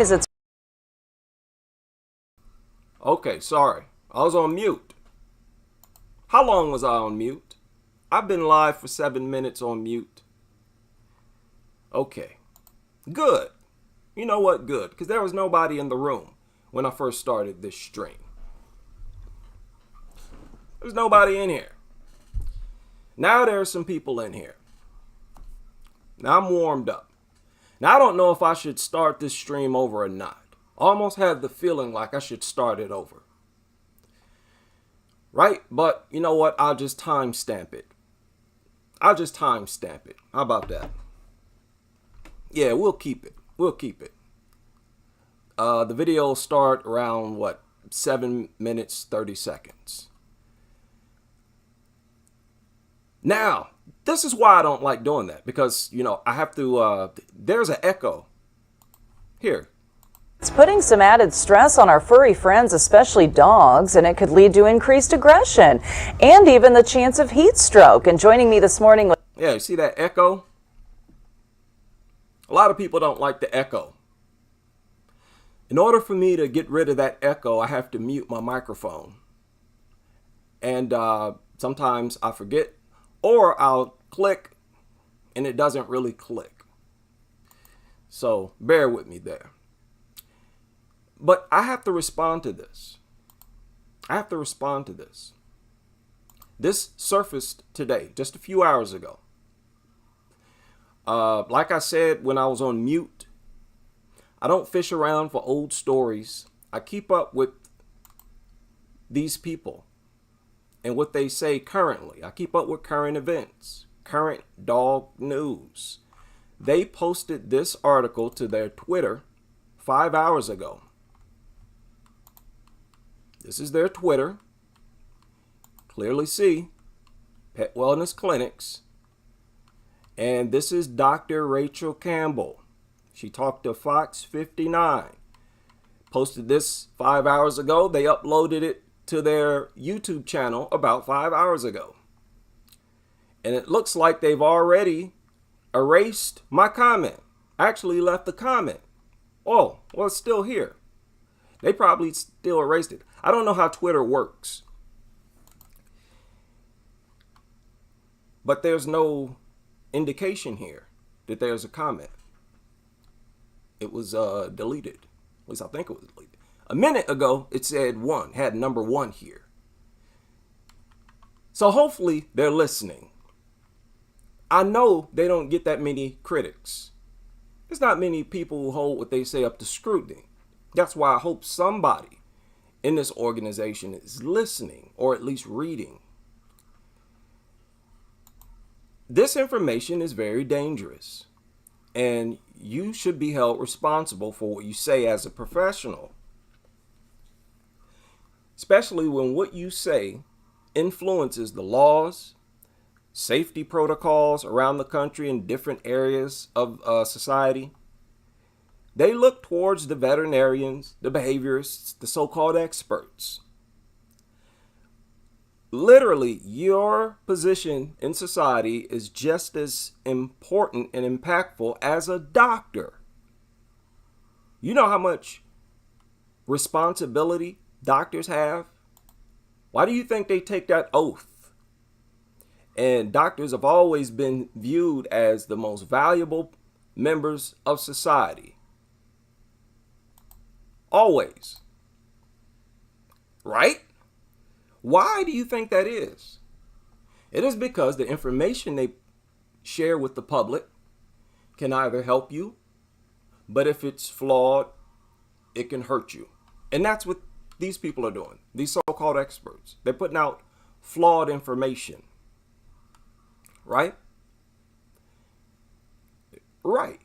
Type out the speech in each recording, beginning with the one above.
It's Okay, sorry. I was on mute. How long was I on mute? I've been live for 7 minutes on mute. Okay. Good. You know what? Good. Because there was nobody in the room when I first started this stream. There's nobody in here. Now there are some people in here. Now I'm warmed up. Now I don't know if I should start this stream over or not. Almost had the feeling like I should start it over. Right? But you know what? I'll just timestamp it. How about that? Yeah, we'll keep it. The video will start around, 7 minutes, 30 seconds. Now, this is why I don't like doing that. Because, I have to, there's an echo. Here. putting some added stress on our furry friends, especially dogs, and it could lead to increased aggression and even the chance of heat stroke. And joining me this morning with... Yeah, you see that echo? A lot of people don't like the echo. In order for me to get rid of that echo, I have to mute my microphone. And sometimes I forget, or I'll click and it doesn't really click. So bear with me there. But I have to respond to this. This surfaced today, just a few hours ago. Like I said, when I was on mute, I don't fish around for old stories. I keep up with these people and what they say currently. I keep up with current events, current dog news. They posted this article to their Twitter 5 hours ago. This is their Twitter. Clearly see Pet Wellness Clinics. And this is Dr. Rachel Campbell. She talked to Fox 59. Posted this 5 hours ago. They uploaded it to their YouTube channel about 5 hours ago. And it looks like they've already erased my comment. Actually left the comment. Oh, well, it's still here. They probably still erased it. I don't know how Twitter works. But there's no indication here that there's a comment. It was deleted. At least I think it was deleted. A minute ago, it said 1, had number 1 here. So hopefully they're listening. I know they don't get that many critics. There's not many people who hold what they say up to scrutiny. That's why I hope somebody in this organization is listening or at least reading. This information is very dangerous, and you should be held responsible for what you say as a professional, especially when what you say influences the laws, safety protocols around the country in different areas of society. They look towards the veterinarians, the behaviorists, the so-called experts. Literally, your position in society is just as important and impactful as a doctor. You know how much responsibility doctors have? Why do you think they take that oath? And doctors have always been viewed as the most valuable members of society. Always. Right? Why do you think that is? It is because the information they share with the public can either help you, but if it's flawed, it can hurt you. And that's what these people are doing. These so-called experts. They're putting out flawed information. Right? Right.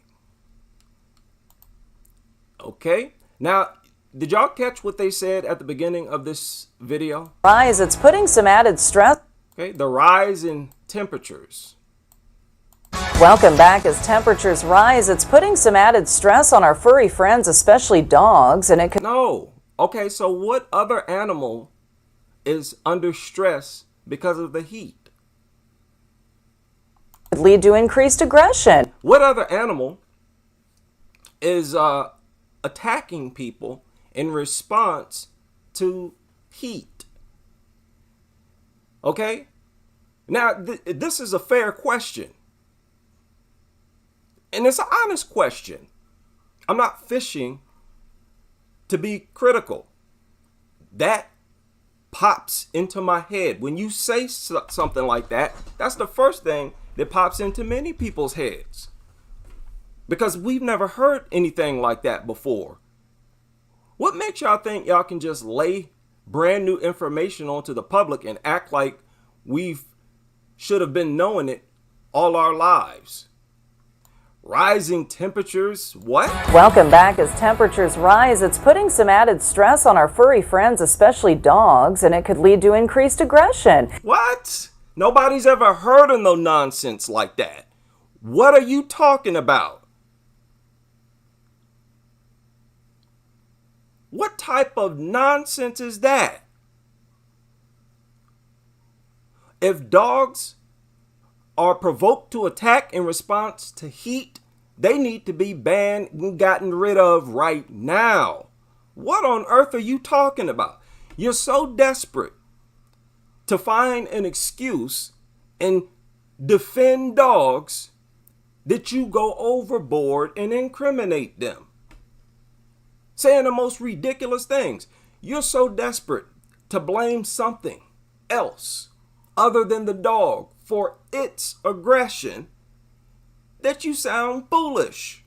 Okay. Now, did y'all catch what they said at the beginning of this video? Rise, it's putting some added stress. Okay, the rise in temperatures. Welcome back. As temperatures rise, it's putting some added stress on our furry friends, especially dogs, and it could... No. Okay, so what other animal is under stress because of the heat? lead to increased aggression. What other animal is attacking people in response to heat. Okay? Now, this is a fair question. And it's an honest question. I'm not fishing to be critical. That pops into my head. When you say something like that, that's the first thing that pops into many people's heads. Because we've never heard anything like that before. What makes y'all think y'all can just lay brand new information onto the public and act like we should have been knowing it all our lives? Rising temperatures, what? Welcome back. As temperatures rise, it's putting some added stress on our furry friends, especially dogs, and it could lead to increased aggression. What? Nobody's ever heard of no nonsense like that. What are you talking about? What type of nonsense is that? If dogs are provoked to attack in response to heat, they need to be banned and gotten rid of right now. What on earth are you talking about? You're so desperate to find an excuse and defend dogs that you go overboard and incriminate them, saying the most ridiculous things. You're so desperate to blame something else other than the dog for its aggression that you sound foolish.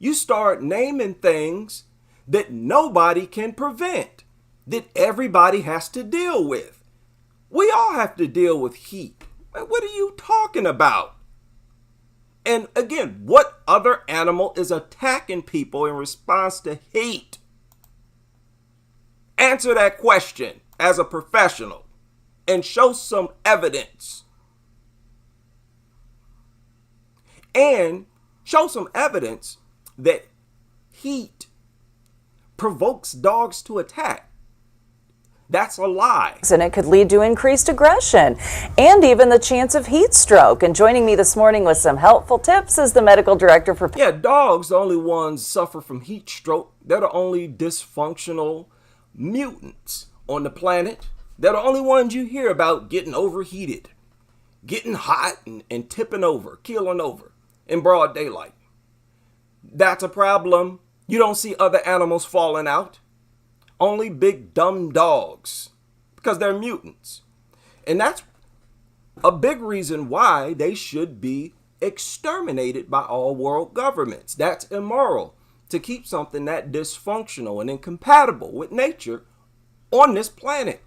You start naming things that nobody can prevent, that everybody has to deal with. We all have to deal with heat. What are you talking about? And again, what other animal is attacking people in response to heat? Answer that question as a professional and show some evidence. And show some evidence that heat provokes dogs to attack. That's a lie. And it could lead to increased aggression and even the chance of heat stroke. And joining me this morning with some helpful tips is the medical director for... Yeah, dogs, the only ones suffer from heat stroke. They're the only dysfunctional mutants on the planet. They're the only ones you hear about getting overheated, getting hot and tipping over, keeling over in broad daylight. That's a problem. You don't see other animals falling out. Only big dumb dogs, because they're mutants. And that's a big reason why they should be exterminated by all world governments. That's immoral to keep something that dysfunctional and incompatible with nature on this planet.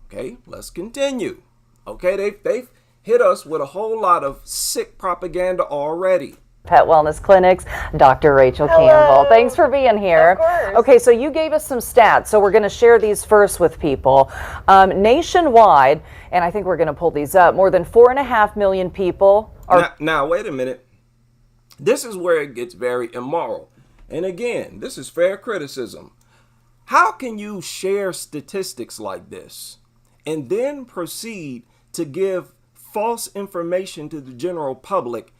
Okay, let's continue. Okay, they've hit us with a whole lot of sick propaganda already. Pet Wellness Clinics, Dr. Rachel Campbell. Thanks for being here. Of course. Okay, so you gave us some stats, so we're going to share these first with people. Nationwide, and I think we're going to pull these up, more than 4.5 million people are... Now, wait a minute. This is where it gets very immoral. And again, this is fair criticism. How can you share statistics like this and then proceed to give false information to the general public?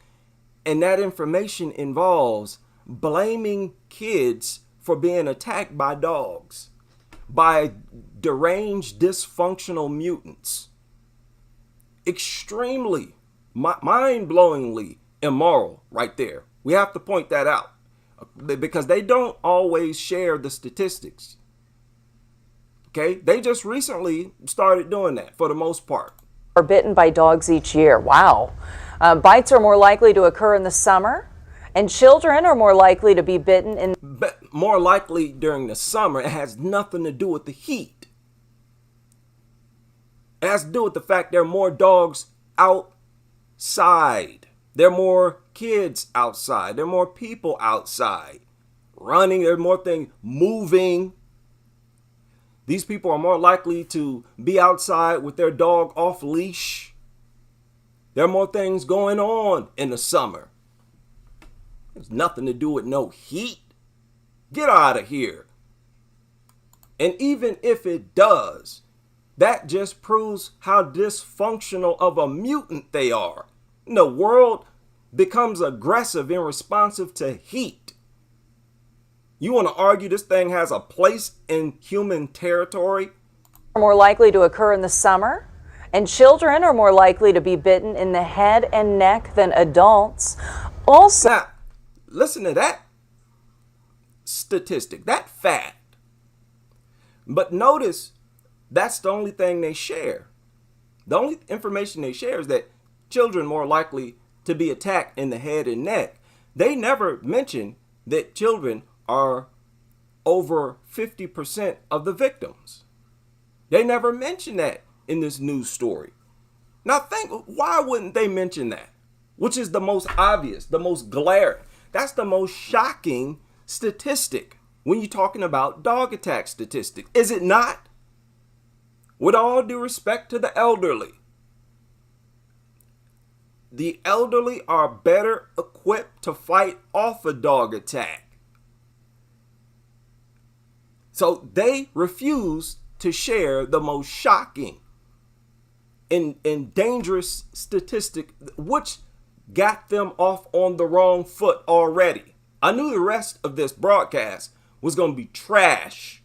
And that information involves blaming kids for being attacked by dogs, by deranged, dysfunctional mutants. Extremely, mind-blowingly immoral right there. We have to point that out because they don't always share the statistics. Okay? They just recently started doing that for the most part. Are bitten by dogs each year. Wow. Bites are more likely to occur in the summer, and children are more likely to be bitten in... But more likely during the summer. It has nothing to do with the heat. It has to do with the fact there are more dogs outside. There are more kids outside. There are more people outside running. There are more things moving. These people are more likely to be outside with their dog off leash. There are more things going on in the summer. There's nothing to do with no heat. Get out of here. And even if it does, that just proves how dysfunctional of a mutant they are. The world becomes aggressive and responsive to heat. You want to argue this thing has a place in human territory? Are more likely to occur in the summer, and children are more likely to be bitten in the head and neck than adults. Also, Now, listen to that statistic, that fact. But notice that's the only thing they share. The only information they share is that children more likely to be attacked in the head and neck. They never mention that children are over 50% of the victims. They never mention that in this news story. Now think, why wouldn't they mention that? Which is the most obvious, the most glaring. That's the most shocking statistic when you're talking about dog attack statistics. Is it not? With all due respect to the elderly are better equipped to fight off a dog attack. So they refuse to share the most shocking and dangerous statistic, which got them off on the wrong foot already. I knew the rest of this broadcast was going to be trash.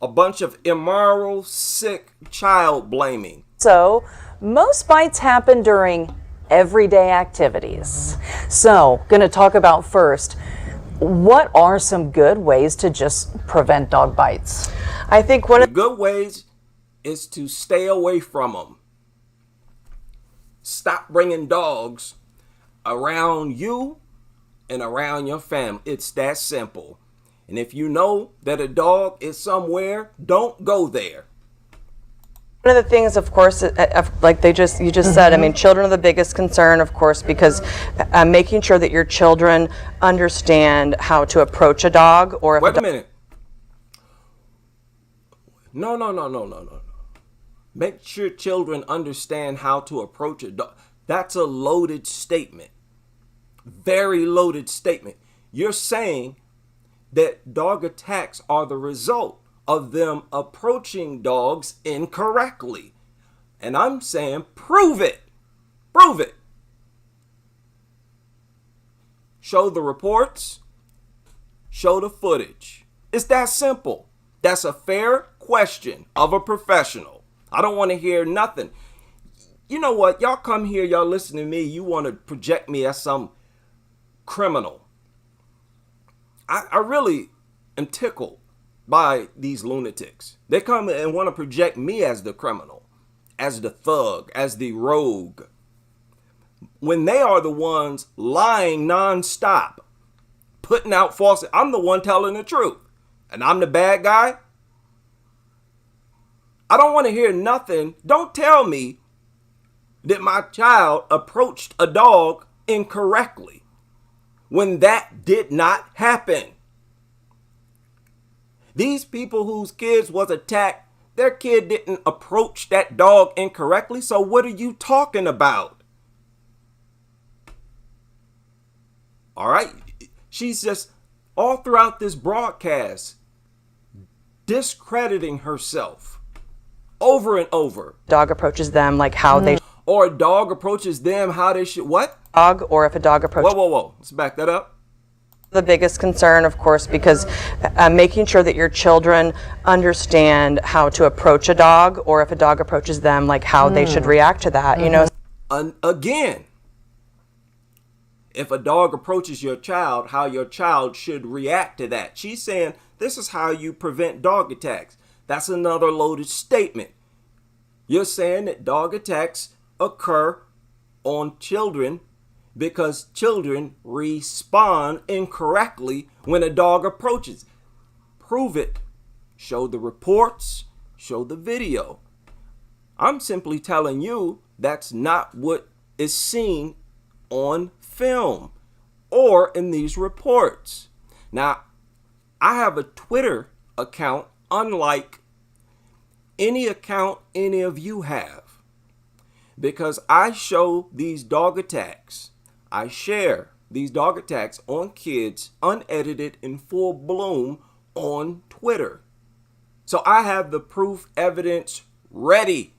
A bunch of immoral, sick child blaming. So, most bites happen during everyday activities. So, going to talk about first, what are some good ways to just prevent dog bites? I think one The of good ways is to stay away from them. Stop bringing dogs around you and around your family. It's that simple. And if you know that a dog is somewhere, don't go there. one of the things, of course, like you just said, I mean, children are the biggest concern, of course, because making sure that your children understand how to approach a dog or if Wait a minute. No. Make sure children understand how to approach a dog. That's a loaded statement. Very loaded statement. You're saying that dog attacks are the result of them approaching dogs incorrectly. And I'm saying prove it. Prove it. Show the reports. Show the footage. It's that simple. That's a fair question of a professional. I don't want to hear nothing. You know what? Y'all come here, y'all listen to me. You want to project me as some criminal. I really am tickled by these lunatics. They come and want to project me as the criminal, as the thug, as the rogue, when they are the ones lying nonstop, putting out false. I'm the one telling the truth, and I'm the bad guy. I don't want to hear nothing. Don't tell me that my child approached a dog incorrectly when that did not happen. These people whose kids was attacked, their kid didn't approach that dog incorrectly. So what are you talking about? All right. She's just all throughout this broadcast discrediting herself over and over. dog approaches them, like how they Or a dog approaches them how they should. What? dog, or if a dog approaches. Whoa. Let's back that up. The biggest concern, of course, because making sure that your children understand how to approach a dog, or if a dog approaches them, like how they should react to that. You know, Again, if a dog approaches your child, how your child should react to that. She's saying this is how you prevent dog attacks. That's another loaded statement. You're saying that dog attacks occur on children because children respond incorrectly when a dog approaches. Prove it. Show the reports. Show the video. I'm simply telling you that's not what is seen on film or in these reports. Now, I have a Twitter account unlike any account any of you have, because I show these dog attacks. I share these dog attacks on kids unedited in full bloom on Twitter. So I have the proof evidence ready.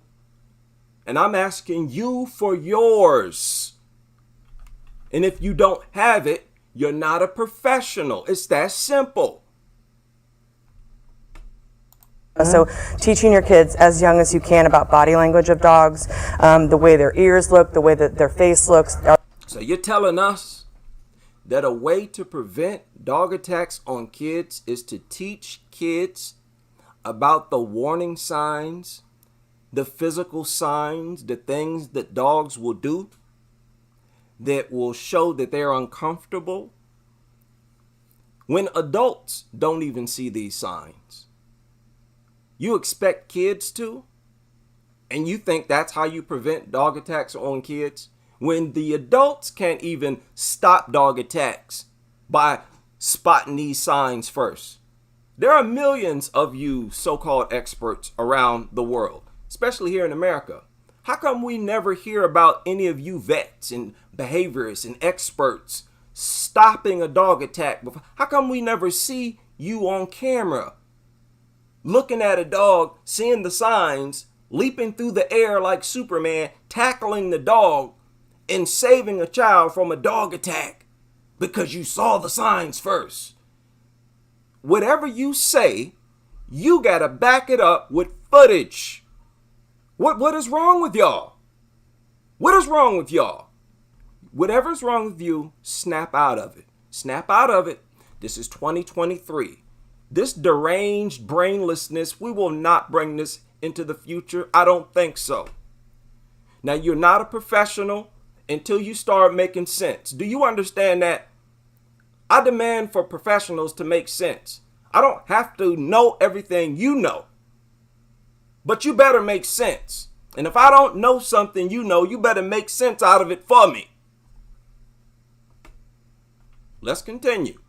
And I'm asking you for yours. And if you don't have it, You're not a professional. It's that simple. So teaching your kids as young as you can about body language of dogs, the way their ears look, the way that their face looks. So you're telling us that a way to prevent dog attacks on kids is to teach kids about the warning signs, the physical signs, the things that dogs will do that will show that they're uncomfortable, when adults don't even see these signs. You expect kids to? And you think that's how you prevent dog attacks on kids? When the adults can't even stop dog attacks by spotting these signs first. There are millions of you so-called experts around the world, especially here in America. How come we never hear about any of you vets and behaviorists and experts stopping a dog attack? How come we never see you on camera looking at a dog, seeing the signs, leaping through the air like Superman, tackling the dog, and saving a child from a dog attack because you saw the signs first? Whatever you say, you gotta back it up with footage. What is wrong with y'all? What is wrong with y'all? Whatever's wrong with you, snap out of it. Snap out of it. This is 2023. This deranged brainlessness, we will not bring this into the future. I don't think so. Now, you're not a professional until you start making sense. Do you understand that? I demand for professionals to make sense. I don't have to know everything you know, but you better make sense. And if I don't know something you know, you better make sense out of it for me. Let's continue.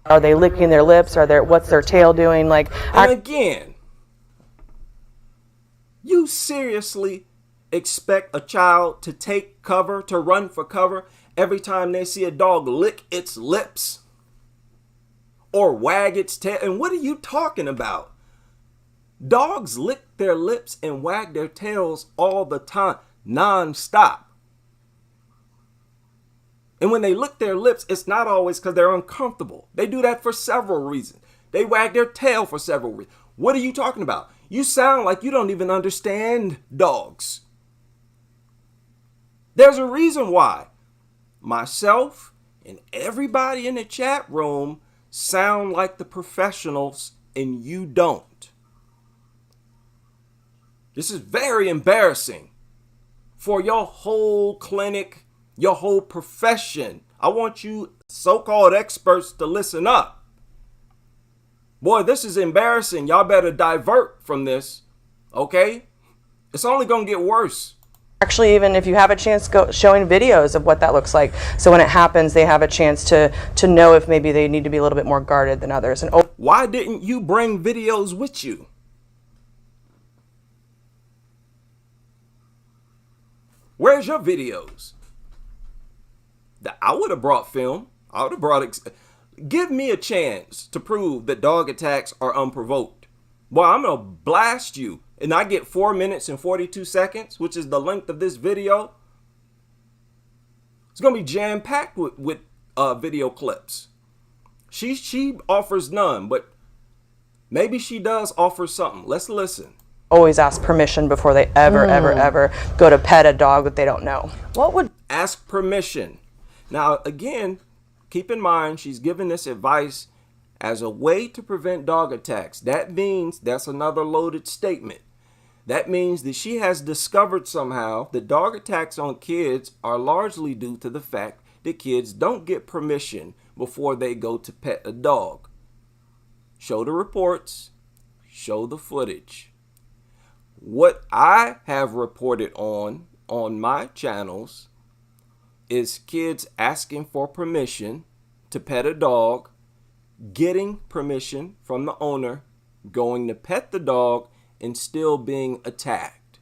Are they licking their lips? What's their tail doing? And again, you seriously expect a child to take cover, to run for cover every time they see a dog lick its lips or wag its tail? And what are you talking about? Dogs lick their lips and wag their tails all the time, non-stop. And when they lick their lips, it's not always because they're uncomfortable. They do that for several reasons. They wag their tail for several reasons. What are you talking about? You sound like you don't even understand dogs. There's a reason why myself and everybody in the chat room sound like the professionals and you don't. This is very embarrassing for your whole clinic, your whole profession. I want you so-called experts to listen up. Boy, this is embarrassing. Y'all better divert from this, okay? It's only gonna get worse. Actually, even if you have a chance, go showing videos of what that looks like. So when it happens, they have a chance to know if maybe they need to be a little bit more guarded than others. And why didn't you bring videos with you? Where's your videos? I would have brought film. I would have brought. Give me a chance to prove that dog attacks are unprovoked. Boy, I'm going to blast you. And I get 4 minutes and 42 seconds, which is the length of this video. It's going to be jam-packed with video clips. She offers none, but maybe she does offer something. Let's listen. Always ask permission before they ever go to pet a dog that they don't know. What would ask permission? Now, again, keep in mind, she's giving this advice as a way to prevent dog attacks. That means that's another loaded statement. That means that she has discovered somehow that dog attacks on kids are largely due to the fact that kids don't get permission before they go to pet a dog. Show the reports, show the footage. What I have reported on my channels is kids asking for permission to pet a dog, getting permission from the owner, going to pet the dog, and still being attacked.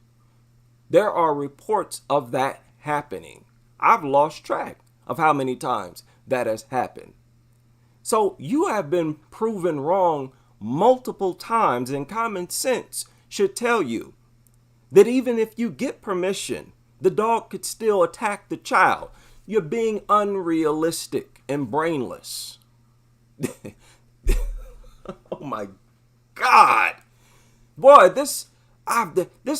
There are reports of that happening. I've lost track of how many times that has happened. So you have been proven wrong multiple times, and common sense should tell you that even if you get permission, the dog could still attack the child. You're being unrealistic. and brainless. Oh my God. Boy, this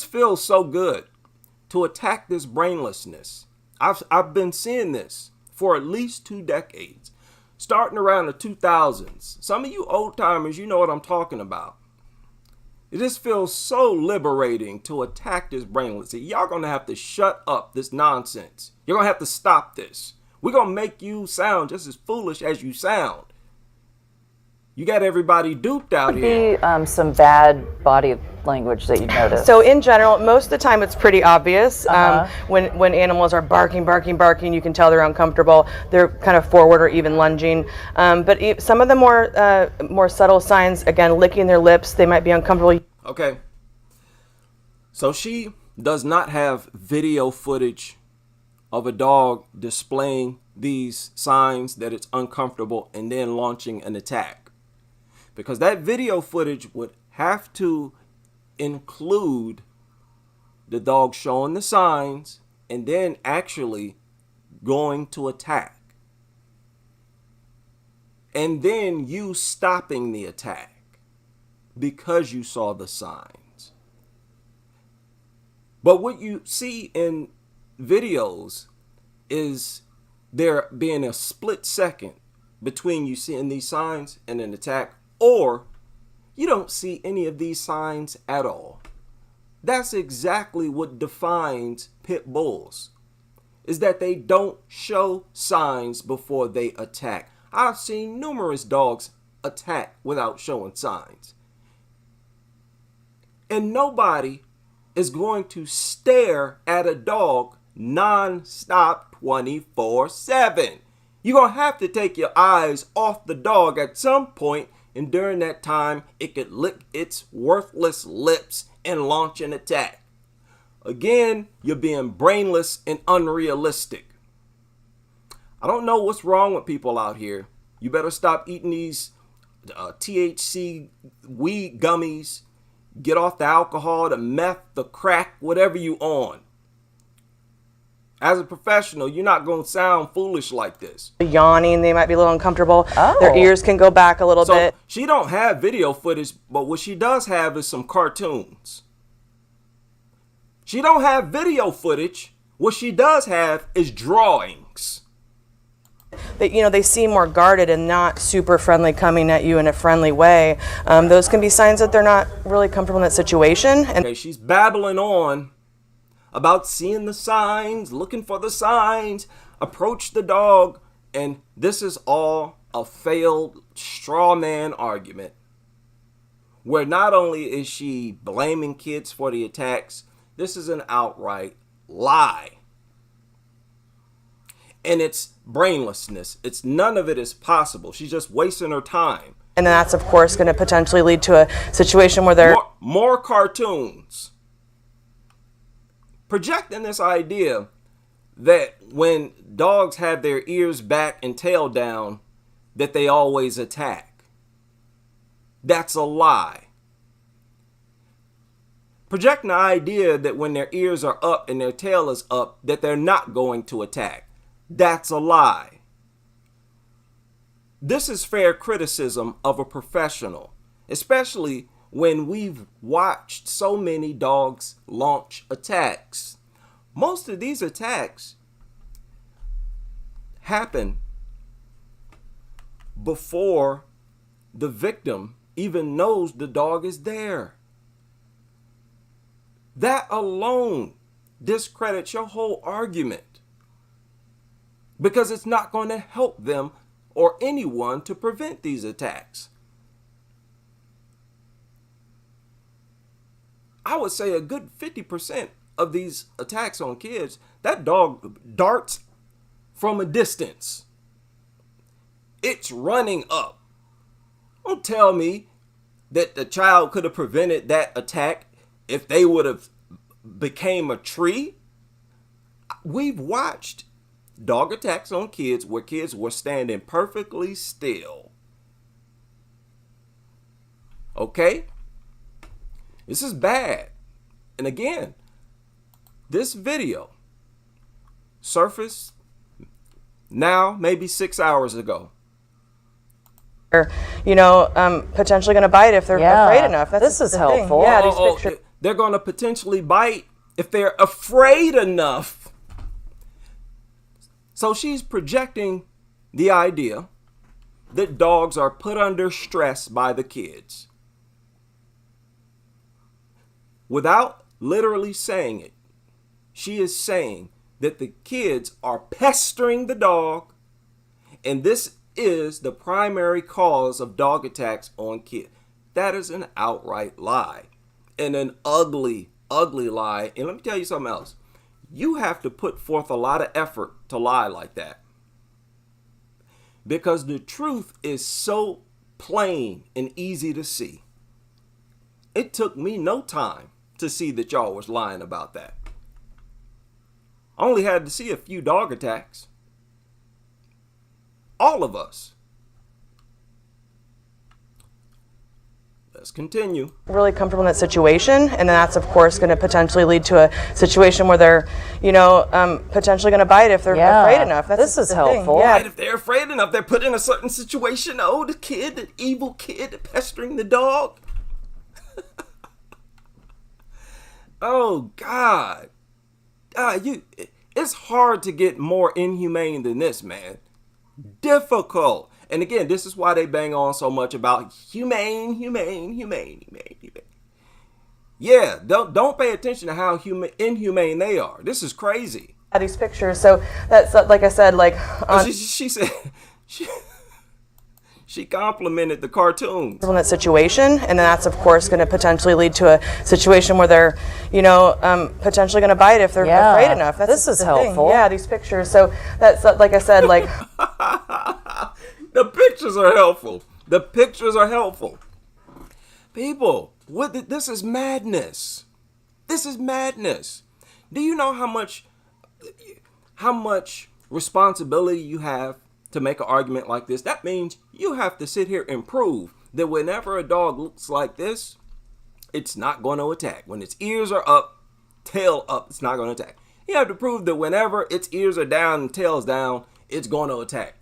feels so good to attack this brainlessness. I've been seeing this for at least 2 decades, starting around the 2000s. Some of you old timers, you know what I'm talking about. It just feels so liberating to attack this brainless. Y'all gonna have to shut up this nonsense. You're gonna have to stop this. We're gonna make you sound just as foolish as you sound. You got everybody duped out here. Some bad body language that you notice. So in general, most of the time it's pretty obvious. When animals are barking, you can tell they're uncomfortable. They're kind of forward or even lunging. But some of the more subtle signs, again, licking their lips, they might be uncomfortable. Okay. So she does not have video footage of a dog displaying these signs that it's uncomfortable and then launching an attack. Because that video footage would have to include the dog showing the signs and then actually going to attack. And then you stopping the attack because you saw the signs. But what you see in videos is there being a split second between you seeing these signs and an attack, or you don't see any of these signs at all. That's exactly what defines pit bulls, is that they don't show signs before they attack. I've seen numerous dogs attack without showing signs. And nobody is going to stare at a dog non-stop 24/7. You're going to have to take your eyes off the dog at some point, and during that time, it could lick its worthless lips and launch an attack. Again, you're being brainless and unrealistic. I don't know what's wrong with people out here. You better stop eating these THC weed gummies. Get off the alcohol, the meth, the crack, whatever you on. As a professional, you're not going to sound foolish like this. Yawning, they might be a little uncomfortable. Oh. Their ears can go back a little bit. She don't have video footage, but what she does have is some cartoons. She don't have video footage. What she does have is drawings. They seem more guarded and not super friendly, coming at you in a friendly way. Those can be signs that they're not really comfortable in that situation. And Okay, she's babbling on about seeing the signs, looking for the signs, approach the dog, and this is all a failed straw man argument where not only is she blaming kids for the attacks, this is an outright lie. And it's brainlessness. None of it is possible. She's just wasting her time. And that's, of course, going to potentially lead to a situation where they're... More cartoons. Projecting this idea that when dogs have their ears back and tail down, that they always attack. That's a lie. Projecting the idea that when their ears are up and their tail is up, that they're not going to attack. That's a lie. This is fair criticism of a professional, especially when we've watched so many dogs launch attacks. Most of these attacks happen before the victim even knows the dog is there. That alone discredits your whole argument, because it's not going to help them or anyone to prevent these attacks. I would say a good 50% of these attacks on kids, that dog darts from a distance. It's running up. Don't tell me that the child could have prevented that attack if they would have became a tree. We've watched dog attacks on kids where kids were standing perfectly still. Okay? This is bad. And again, this video surfaced now, maybe 6 hours ago. Or, potentially going to bite if they're afraid enough. This is the thing. helpful. Yeah, these pictures. They're going to potentially bite if they're afraid enough. So she's projecting the idea that dogs are put under stress by the kids. Without literally saying it, she is saying that the kids are pestering the dog, and this is the primary cause of dog attacks on kids. That is an outright lie, and an ugly, ugly lie. And let me tell you something else. You have to put forth a lot of effort to lie like that, because the truth is so plain and easy to see. It took me no time to see that y'all was lying about that. I only had to see a few dog attacks. All of us. Let's continue. Really comfortable in that situation, and then that's of course going to potentially lead to a situation where they're, potentially going to bite if they're afraid enough. This is helpful. Yeah. Right, if they're afraid enough, they're put in a certain situation. Oh, the kid, the evil kid pestering the dog. Oh God. It's hard to get more inhumane than this, man. Difficult. And again, this is why they bang on so much about humane. Yeah, don't pay attention to how inhumane they are. This is crazy. These pictures. So that's like I said, She said she complimented the cartoons. in that situation, and then that's of course going to potentially lead to a situation where they're, potentially going to bite if they're afraid enough. This is the helpful. thing. Yeah, these pictures. So that's like I said, The pictures are helpful. The pictures are helpful. People, this is madness. This is madness. Do you know how much responsibility you have to make an argument like this? That means you have to sit here and prove that whenever a dog looks like this, it's not going to attack. When its ears are up, tail up, it's not going to attack. You have to prove that whenever its ears are down and tail's down, it's going to attack.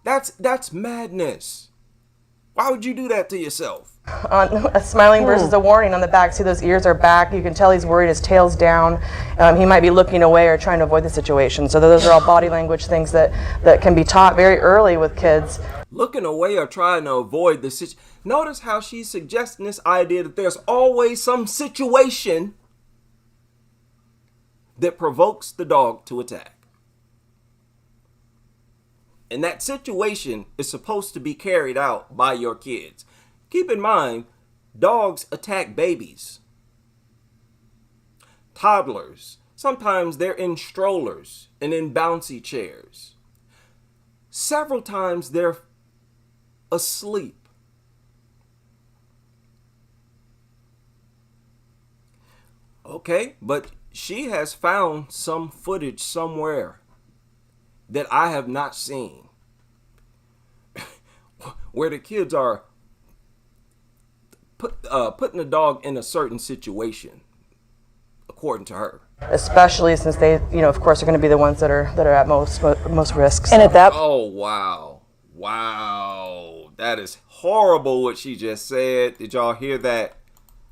That's madness. Why would you do that to yourself? on a smiling versus a warning on the back. See, those ears are back. You can tell he's worried. His tail's down. He might be looking away or trying to avoid the situation. So those are all body language things that can be taught very early with kids. Looking away or trying to avoid the situation. Notice how she's suggesting this idea that there's always some situation that provokes the dog to attack. And that situation is supposed to be carried out by your kids. Keep in mind, dogs attack babies, toddlers. Sometimes they're in strollers and in bouncy chairs. Several times they're asleep. Okay, but she has found some footage somewhere that I have not seen where the kids are putting the dog in a certain situation, according to her. Especially since they, of course, are going to be the ones that are at most risks. And at that Oh, wow. That is horrible what she just said. Did y'all hear that?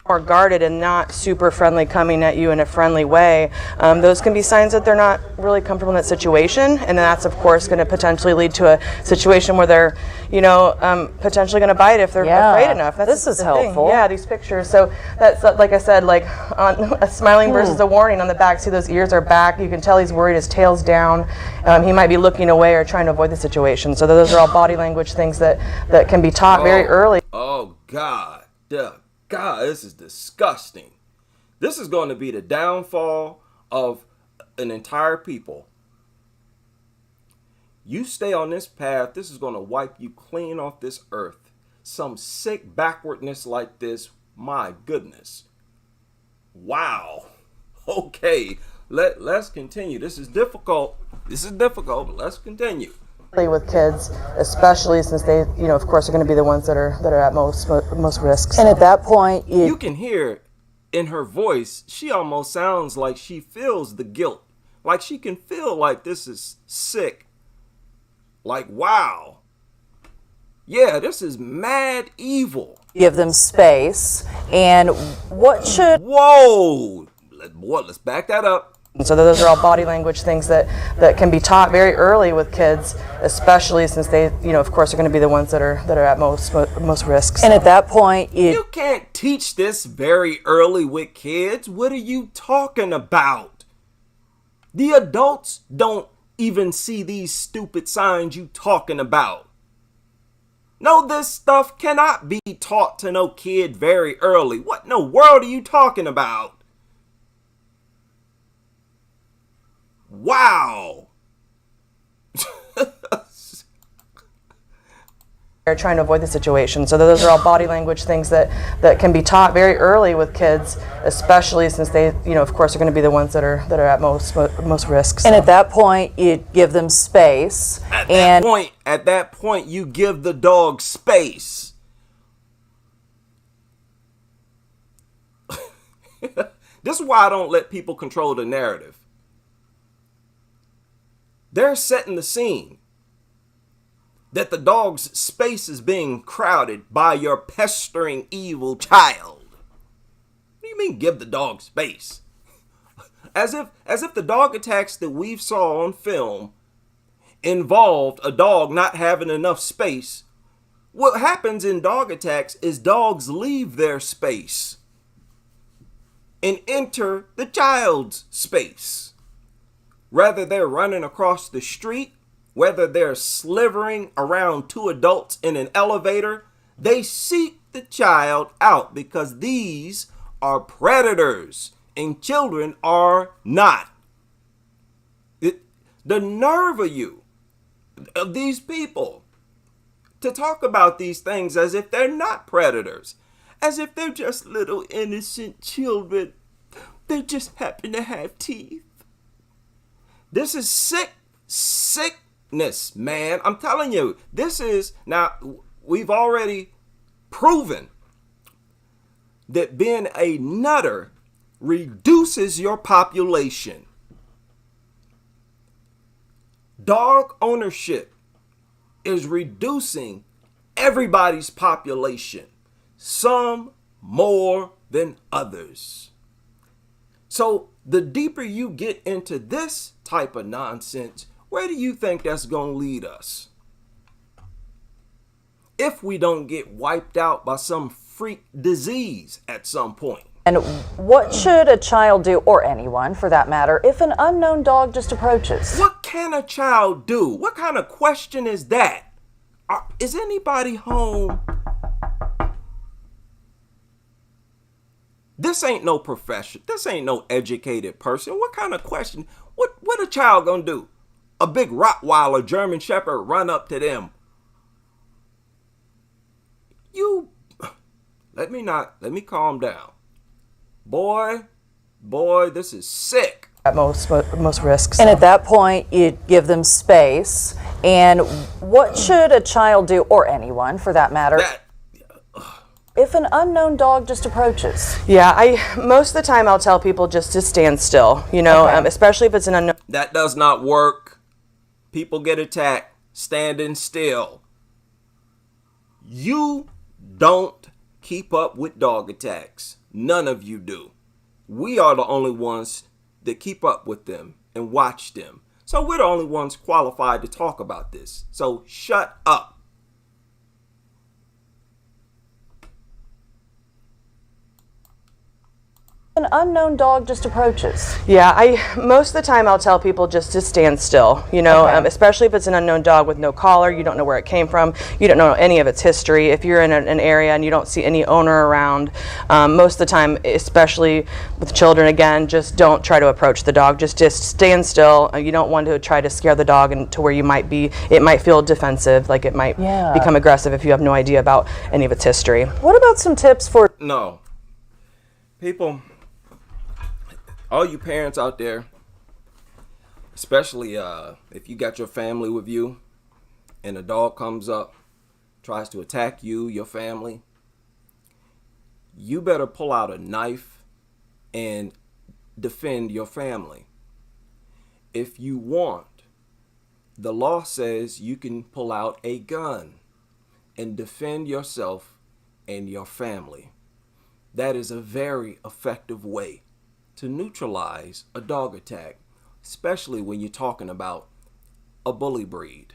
More guarded and not super friendly, coming at you in a friendly way, those can be signs that they're not really comfortable in that situation, and that's of course going to potentially lead to a situation where they're, potentially going to bite if they're afraid enough. This is the helpful. thing. Yeah, these pictures. So that's like I said, on a smiling versus a warning on the back. See, those ears are back. You can tell he's worried. His tail's down. He might be looking away or trying to avoid the situation. So those are all body language things that can be taught very early. Oh, God. God, this is disgusting. This is going to be the downfall of an entire people. You stay on this path, this is going to wipe you clean off this earth. Some sick backwardness like this, my goodness. Wow. Okay, let's continue. This is difficult, but let's continue. With kids, especially since they, of course, are going to be the ones that are at most risks. and at that point, You can hear in her voice, she almost sounds like she feels the guilt. Like she can feel like this is sick Like, wow. Yeah, this is mad evil. Give them space. And what should Whoa. Boy, let's back that up. So those are all body language things that can be taught very early with kids, especially since they, of course, are going to be the ones that are at most risks. and at that point You can't teach this very early with kids. What are you talking about? The adults don't even see these stupid signs you talking about. No, this stuff cannot be taught to no kid very early. What in the world are you talking about? Wow. They're trying to avoid the situation. So those are all body language things that can be taught very early with kids, especially since they, of course, are going to be the ones that are at most risks. and at that point you give them space. At that point, you give the dog space. This is why I don't let people control the narrative. They're setting the scene that the dog's space is being crowded by your pestering evil child. What do you mean give the dog space? As if the dog attacks that we've saw on film involved a dog not having enough space. What happens in dog attacks is dogs leave their space and enter the child's space. Whether they're running across the street, whether they're slithering around two adults in an elevator, they seek the child out because these are predators and children are not. The nerve of these people to talk about these things as if they're not predators, as if they're just little innocent children. They just happen to have teeth. This is sickness, man. I'm telling you, now, we've already proven that being a nutter reduces your population. Dog ownership is reducing everybody's population, some more than others. So the deeper you get into this type of nonsense, where do you think that's going to lead us? If we don't get wiped out by some freak disease at some point. And what should a child do, or anyone for that matter, if an unknown dog just approaches? What can a child do? What kind of question is that? Is anybody home? This ain't no profession. This ain't no educated person. What kind of question? What a child gonna do? A big Rottweiler German Shepherd run up to them. Let me calm down. Boy, this is sick. At most risks. And at that point, you give them space. And what should a child do, or anyone for that matter, if an unknown dog just approaches? Yeah, most of the time I'll tell people just to stand still, especially if it's an unknown. That does not work. People get attacked standing still. You don't keep up with dog attacks. None of you do. We are the only ones that keep up with them and watch them. So we're the only ones qualified to talk about this. So shut up. An unknown dog just approaches. Yeah, most of the time I'll tell people just to stand still, especially if it's an unknown dog with no collar, you don't know where it came from, you don't know any of its history. If you're in an area and you don't see any owner around, most of the time, especially with children, again, just don't try to approach the dog. Just stand still. You don't want to try to scare the dog into where it might feel defensive, like it might become aggressive if you have no idea about any of its history. What about some tips for... No. People... All you parents out there, especially if you got your family with you and a dog comes up, tries to attack you, your family, you better pull out a knife and defend your family. If you want the law says you can pull out a gun and defend yourself and your family. That is a very effective way to neutralize a dog attack, especially when you're talking about a bully breed,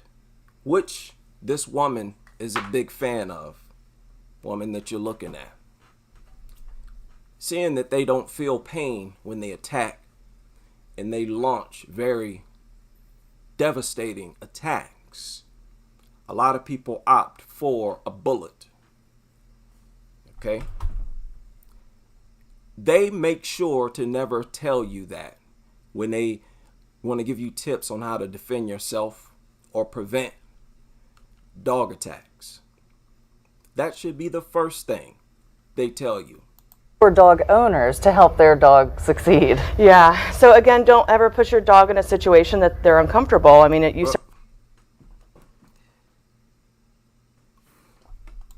which this woman is a big fan of, woman that you're looking at. Seeing that they don't feel pain when they attack and they launch very devastating attacks, a lot of people opt for a bullet. Okay? They make sure to never tell you that when they want to give you tips on how to defend yourself or prevent dog attacks. That should be the first thing they tell you. For dog owners to help their dog succeed. Yeah. So again, don't ever put your dog in a situation that they're uncomfortable. I mean, you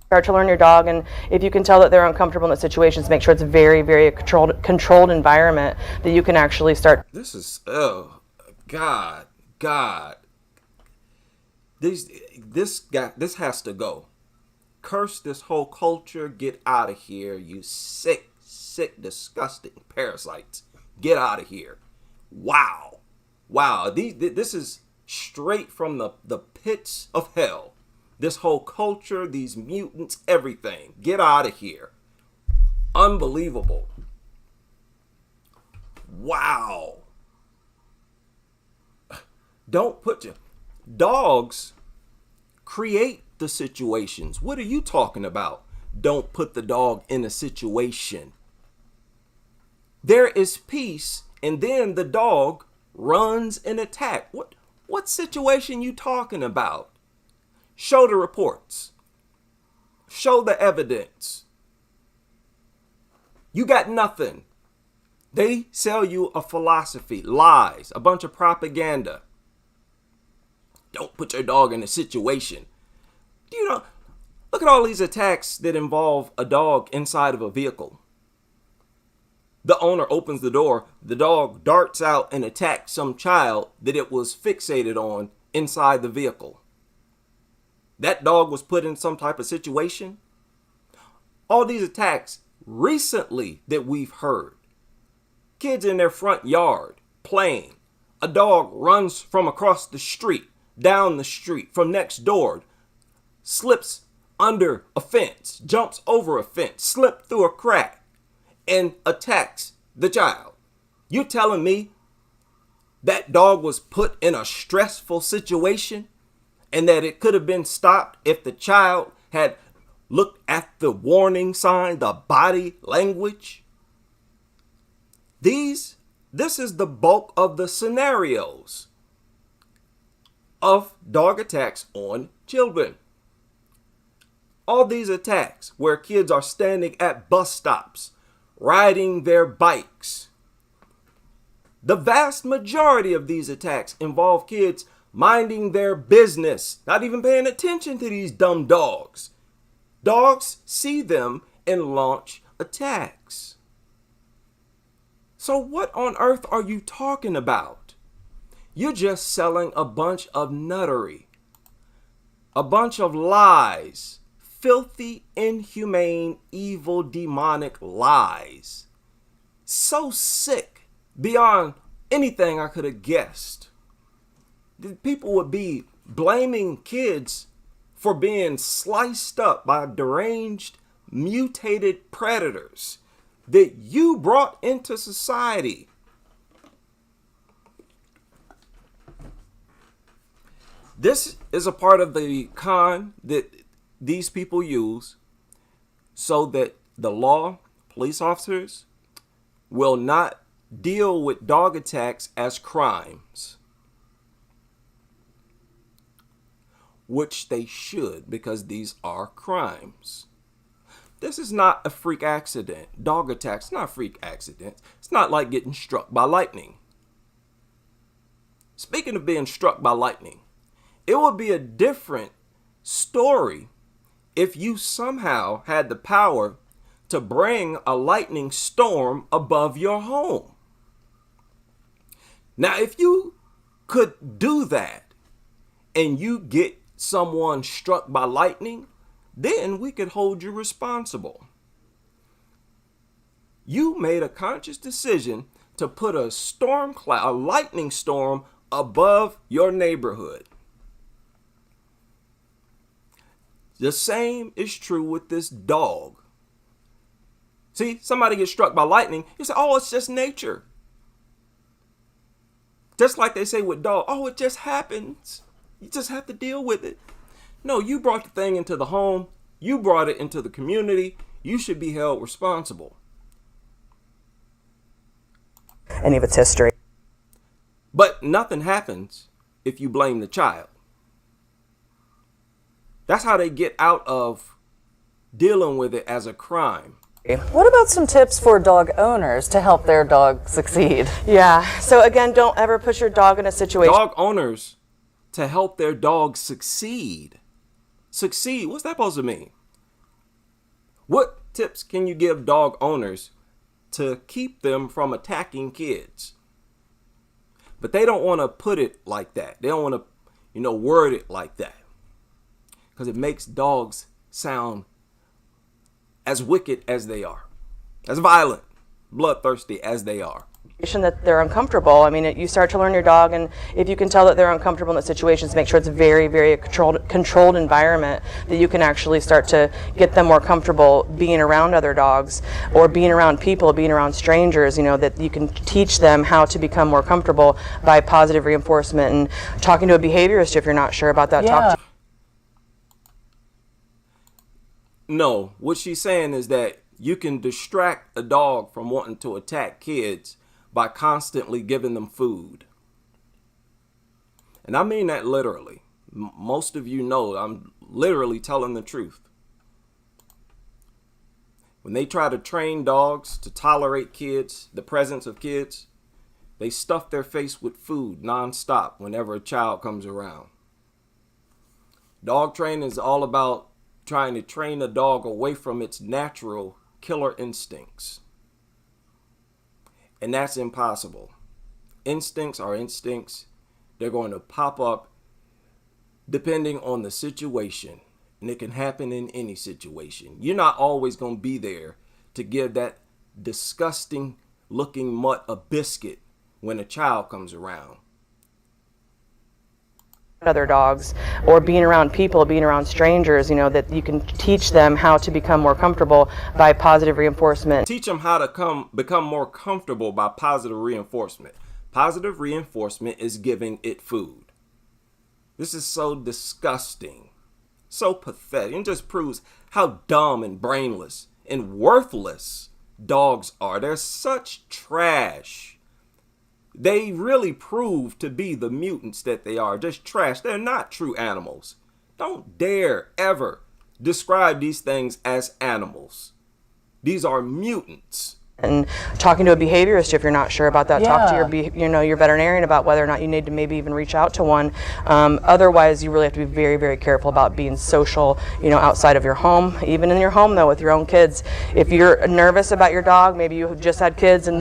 start to learn your dog, and if you can tell that they're uncomfortable in the situations, make sure it's very, very controlled environment that you can actually start. This is, oh, God. This has to go. Curse this whole culture. Get out of here, you sick, disgusting parasites. Get out of here. Wow. This is straight from the pits of hell. This whole culture, these mutants, everything. Get out of here. Unbelievable. Wow. Don't put your dogs create the situations. What are you talking about? Don't put the dog in a situation. There is peace, and then the dog runs an attack. What situation you talking about? Show the reports. Show the evidence. You got nothing. They sell you a philosophy, lies, a bunch of propaganda. Don't put your dog in a situation. Do you know? Look at all these attacks that involve a dog inside of a vehicle. The owner opens the door, the dog darts out and attacks some child that it was fixated on inside the vehicle. That dog was put in some type of situation. All these attacks recently that we've heard. Kids in their front yard playing. A dog runs from across the street, down the street, from next door, slips under a fence, jumps over a fence, slips through a crack, and attacks the child. You telling me that dog was put in a stressful situation and that it could have been stopped if the child had looked at the warning sign, the body language? This is the bulk of the scenarios of dog attacks on children. All these attacks where kids are standing at bus stops, riding their bikes. The vast majority of these attacks involve kids minding their business, not even paying attention to these dumb dogs. Dogs see them and launch attacks. So what on earth are you talking about? You're just selling a bunch of nuttery, a bunch of lies, filthy, inhumane, evil, demonic lies. So sick beyond anything I could have guessed. People would be blaming kids for being sliced up by deranged, mutated predators that you brought into society. This is a part of the con that these people use so that the law, police officers, will not deal with dog attacks as crimes, which they should, because these are crimes. This is not a freak accident. Dog attacks, not freak accidents. It's not like getting struck by lightning. Speaking of being struck by lightning, it would be a different story if you somehow had the power to bring a lightning storm above your home. Now, if you could do that, and you get someone struck by lightning, then we could hold you responsible. You made a conscious decision to put a storm cloud, a lightning storm above your neighborhood. The same is true with this dog. See, somebody gets struck by lightning, you say, oh, it's just nature. Just like they say with dogs, oh, it just happens. You just have to deal with it. No, you brought the thing into the home. You brought it into the community. You should be held responsible. Any of its history. But nothing happens if you blame the child. That's how they get out of dealing with it as a crime. What about some tips for dog owners to help their dog succeed? Yeah. So again, don't ever put your dog in a situation. Dog owners to help their dog succeed. Succeed, what's that supposed to mean? What tips can you give dog owners to keep them from attacking kids? But they don't want to put it like that. They don't want to, word it like that. Because it makes dogs sound as wicked as they are, as violent, bloodthirsty as they are. That they're uncomfortable. I mean, you start to learn your dog, and if you can tell that they're uncomfortable in the situations, make sure it's a very, very controlled environment that you can actually start to get them more comfortable being around other dogs or being around people, being around strangers, that you can teach them how to become more comfortable by positive reinforcement and talking to a behaviorist if you're not sure about that. Yeah. No, what she's saying is that you can distract a dog from wanting to attack kids by constantly giving them food. And I mean that literally. Most of you know I'm literally telling the truth. When they try to train dogs to tolerate kids, the presence of kids, they stuff their face with food nonstop whenever a child comes around. Dog training is all about trying to train a dog away from its natural killer instincts. And that's impossible. Instincts are instincts. They're going to pop up depending on the situation. And it can happen in any situation. You're not always going to be there to give that disgusting looking mutt a biscuit when a child comes around. Other dogs or being around people, being around strangers, that you can teach them how to become more comfortable by positive reinforcement. Teach them how to become more comfortable by positive reinforcement. Positive reinforcement is giving it food. This is so disgusting, so pathetic, and just proves how dumb and brainless and worthless dogs are. They're such trash. They really prove to be the mutants that they are, just trash. They're not true animals. Don't dare ever describe these things as animals. These are mutants. And talking to a behaviorist if you're not sure about that. Yeah. Talk to your veterinarian about whether or not you need to maybe even reach out to one. Otherwise, you really have to be very, very careful about being social, outside of your home. Even in your home, though, with your own kids. If you're nervous about your dog, maybe you just had kids and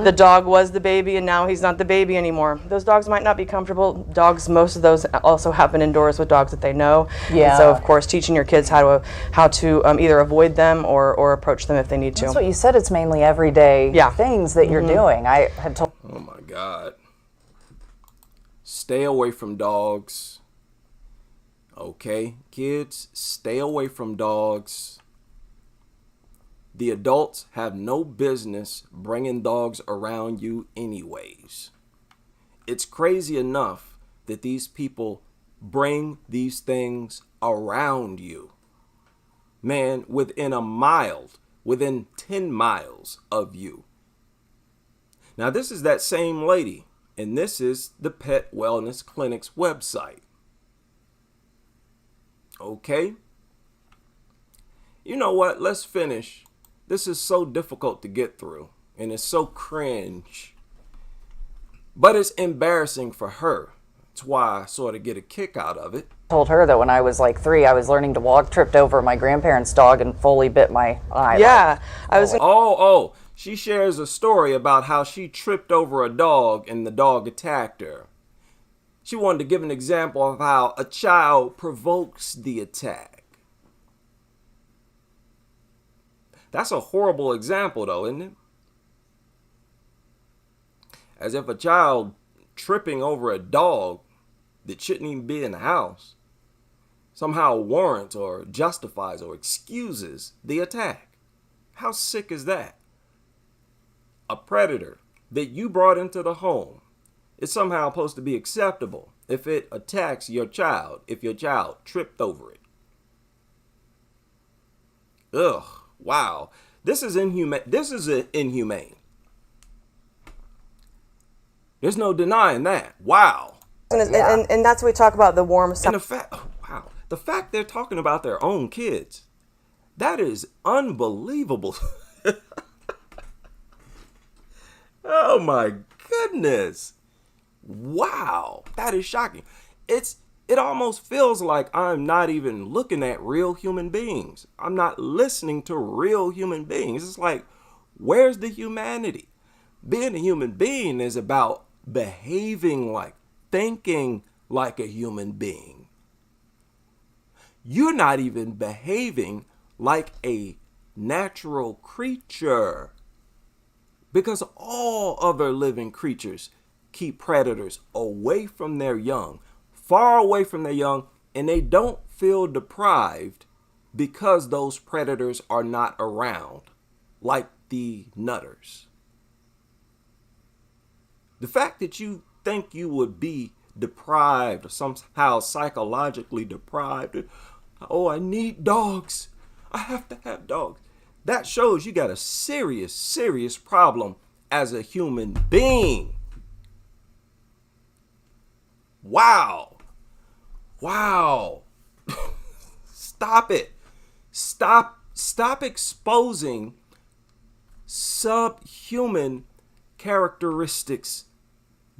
the dog was the baby and now he's not the baby anymore. Those dogs might not be comfortable. Dogs, most of those also happen indoors with dogs that they know. Yeah. And so, of course, teaching your kids how to either avoid them or approach them if they need to. That's what you said. It's mainly everyday things that you're doing. I had told. Oh my God. Stay away from dogs. Okay, kids, stay away from dogs. The adults have no business bringing dogs around you anyways. It's crazy enough that these people bring these things around you. Man, within 10 miles of you. Now, this is that same lady, and this is the Pet Wellness Clinic's website. Okay? You know what? Let's finish. This is so difficult to get through, and it's so cringe. But it's embarrassing for her. That's why I sort of get a kick out of it. Told her that when I was like 3, I was learning to walk, tripped over my grandparents' dog, and fully bit my eye. Yeah, I was. Oh, she shares a story about how she tripped over a dog and the dog attacked her. She wanted to give an example of how a child provokes the attack. That's a horrible example, though, isn't it? As if a child tripping over a dog that shouldn't even be in the house somehow warrants or justifies or excuses the attack. How sick is that? A predator that you brought into the home is somehow supposed to be acceptable if it attacks your child, if your child tripped over it. Ugh, wow. This is inhumane. This is inhumane. There's no denying that. Wow. And that's what we talk about, the warm side. And the fact they're talking about their own kids, that is unbelievable. Oh my goodness. Wow. That is shocking. It almost feels like I'm not even looking at real human beings. I'm not listening to real human beings. It's like, where's the humanity? Being a human being is about behaving like, thinking like a human being. You're not even behaving like a natural creature, because all other living creatures keep predators away from their young, far away from their young, and they don't feel deprived because those predators are not around, like the nutters. The fact that you think you would be deprived or somehow psychologically deprived, oh, I need dogs, I have to have dogs, that shows you got a serious, serious problem as a human being. Wow. Wow. Stop it. Stop exposing subhuman characteristics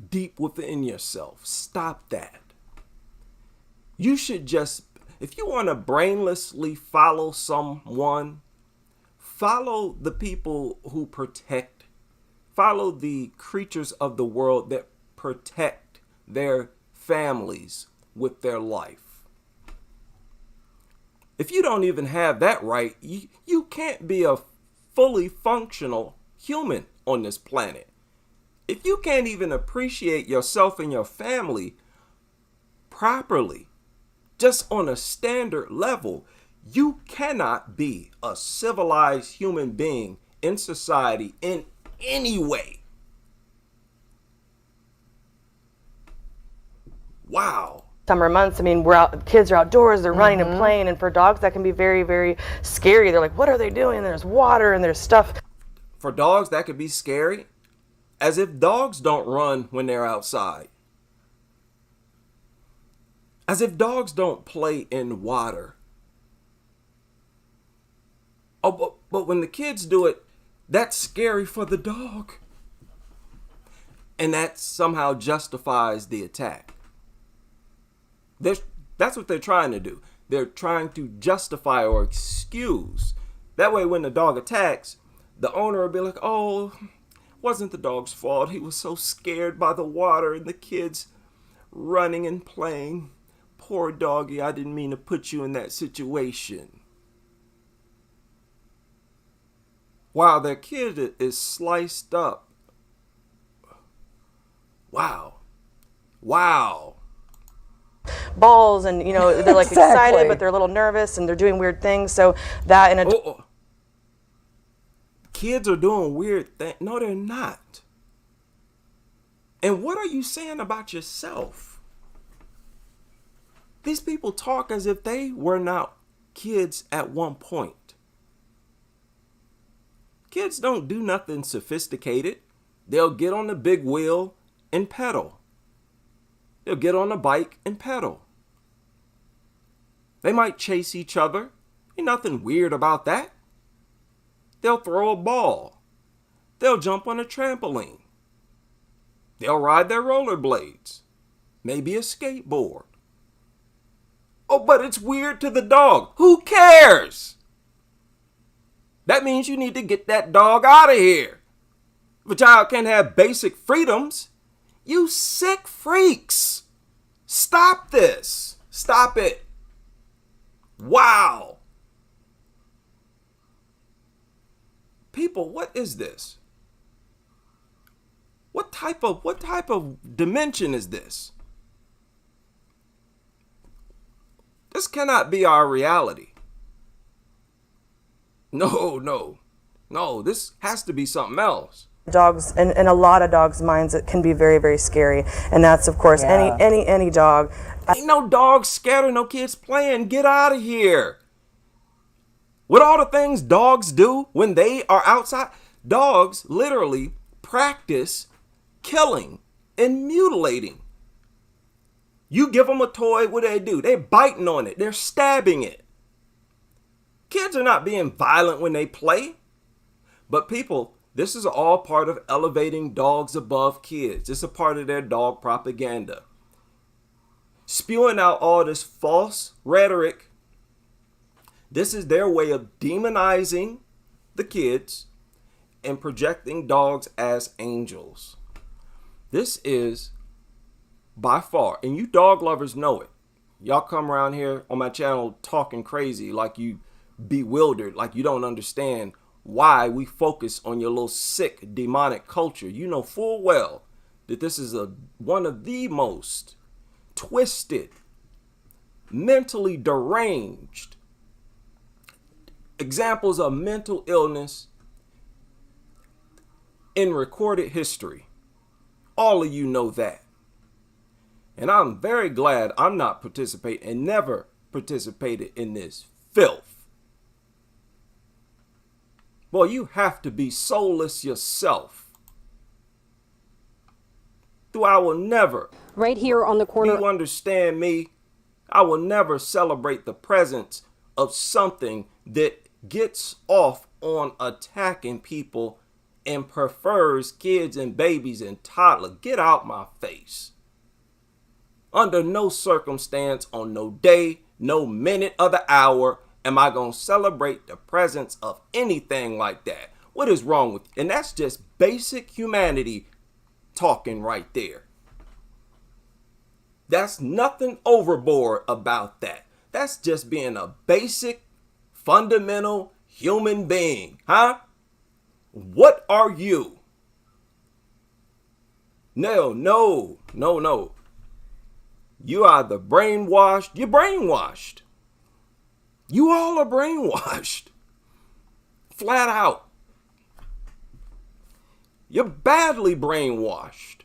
deep within yourself. Stop that. You should just, if you want to brainlessly follow someone, follow the people who protect, follow the creatures of the world that protect their families with their life. If you don't even have that right, you can't be a fully functional human on this planet. If you can't even appreciate yourself and your family properly, just on a standard level, you cannot be a civilized human being in society in any way. Wow. Summer months, I mean, kids are outdoors, they're running and playing, and for dogs that can be very, very scary. They're like, what are they doing? There's water and there's stuff. For dogs, that could be scary. As if dogs don't run when they're outside. As if dogs don't play in water. Oh, but when the kids do it, that's scary for the dog. And that somehow justifies the attack. That's what they're trying to do. They're trying to justify or excuse. That way when the dog attacks, the owner will be like, oh, wasn't the dog's fault. He was so scared by the water and the kids running and playing. Poor doggy, I didn't mean to put you in that situation. While their kid is sliced up. Wow. Wow. Balls, and they're like Exactly. excited, but they're a little nervous and they're doing weird things. So that in a Kids are doing weird things. No, they're not. And what are you saying about yourself? These people talk as if they were not kids at one point. Kids don't do nothing sophisticated. They'll get on the big wheel and pedal. They'll get on a bike and pedal. They might chase each other. Ain't nothing weird about that. They'll throw a ball. They'll jump on a trampoline. They'll ride their rollerblades. Maybe a skateboard. Oh, but it's weird to the dog. Who cares? That means you need to get that dog out of here. If a child can't have basic freedoms, you sick freaks. Stop this. Stop it. Wow. People, what is this? What type of dimension is this? This cannot be our reality. No, this has to be something else. Dogs, and a lot of dogs' minds, it can be very, very scary. And that's, of course, any dog. Ain't no dogs scared of no kids playing. Get out of here. With all the things dogs do when they are outside, dogs literally practice killing and mutilating. You give them a toy, what do? They're biting on it. They're stabbing it. Kids are not being violent when they play. But people, this is all part of elevating dogs above kids. It's a part of their dog propaganda. Spewing out all this false rhetoric. This is their way of demonizing the kids and projecting dogs as angels. This is by far, and you dog lovers know it. Y'all come around here on my channel talking crazy like you bewildered, like you don't understand why we focus on your little sick demonic culture. You know full well that this is one of the most twisted, mentally deranged examples of mental illness in recorded history. All of you know that. And I'm very glad I'm not participating and never participated in this filth. Boy, you have to be soulless yourself. I will never. Right here on the corner. You understand me? I will never celebrate the presence of something that gets off on attacking people and prefers kids and babies and toddlers. Get out my face. Under no circumstance, on no day, no minute of the hour, am I going to celebrate the presence of anything like that. What is wrong with you? And that's just basic humanity talking right there. That's nothing overboard about that. That's just being a basic, fundamental human being, huh? What are you? No. You are the brainwashed. You're brainwashed. You all are brainwashed. Flat out. You're badly brainwashed.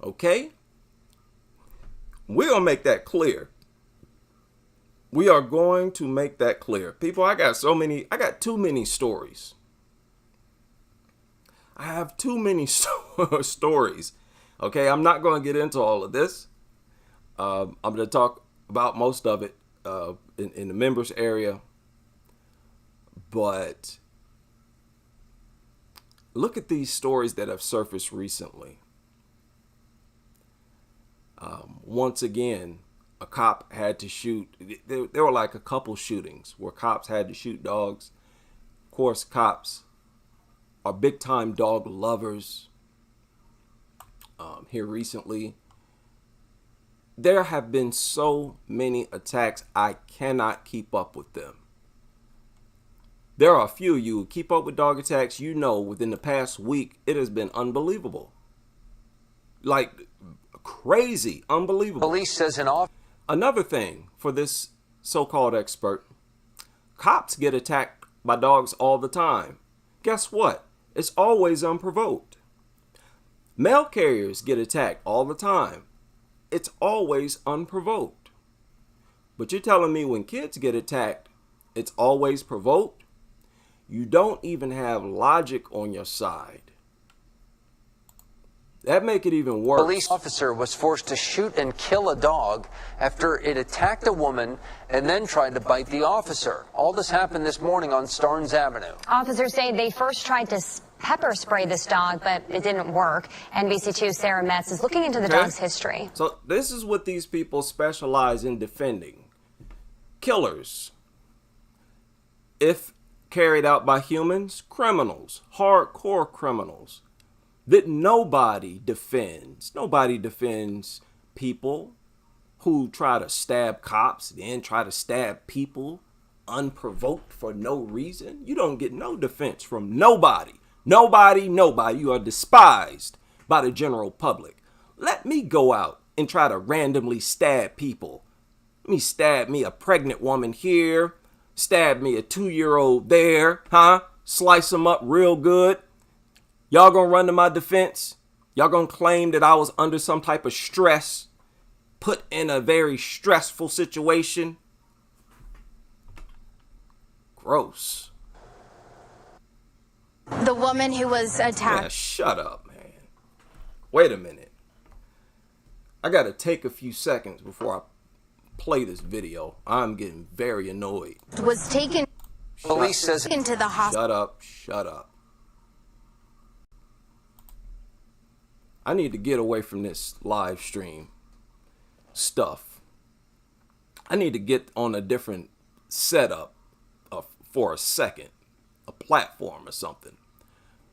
Okay? We're going to make that clear. We are going to make that clear. People, I got too many stories. I have too many stories. Okay, I'm not going to get into all of this. I'm going to talk about most of it in the members area. But look at these stories that have surfaced recently. Once again, a cop had to shoot. There were like a couple shootings where cops had to shoot dogs. Of course, cops are big time dog lovers. Here recently, there have been so many attacks, I cannot keep up with them. There are a few of you who keep up with dog attacks. You know, within the past week, it has been unbelievable. Like, crazy, unbelievable. Police says Another thing for this so-called expert, cops get attacked by dogs all the time. Guess what? It's always unprovoked. Mail carriers get attacked all the time. It's always unprovoked. But you're telling me when kids get attacked, it's always provoked? You don't even have logic on your side. That make it even worse. Police officer was forced to shoot and kill a dog after it attacked a woman and then tried to bite the officer. All this happened this morning on Starnes Avenue. Officers say they first tried to pepper spray this dog, but it didn't work. NBC2's Sarah Metz is looking into the dog's history. So this is what these people specialize in defending. Killers. If carried out by humans, criminals, hardcore criminals. that nobody defends. Nobody defends people who try to stab cops, then try to stab people unprovoked for no reason. You don't get no defense from nobody. Nobody. You are despised by the general public. Let me go out and try to randomly stab people. Let me stab me a pregnant woman here, stab me a 2-year-old there, slice them up real good. Y'all gonna run to my defense? Y'all gonna claim that I was under some type of stress, put in a very stressful situation? Gross. The woman who was attacked. Man, shut up, man. Wait a minute. I gotta take a few seconds before I play this video. I'm getting very annoyed. Was taken Police says into the hospital. Shut up. I need to get away from this live stream stuff. I need to get on a different setup for a second, a platform or something.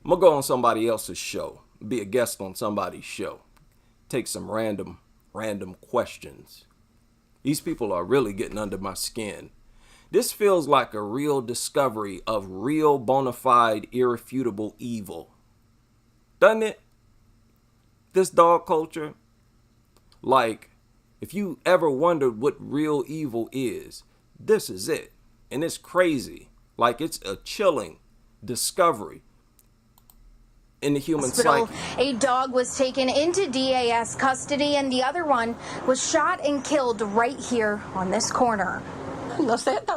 I'm gonna go on somebody else's show, be a guest on somebody's show, take some random questions. These people are really getting under my skin. This feels like a real discovery of real bona fide irrefutable evil. Doesn't it? This dog culture. Like, if you ever wondered what real evil is, this is it. And it's crazy. Like, it's a chilling discovery in the human psyche. A dog was taken into DAS custody and the other one was shot and killed right here on this corner.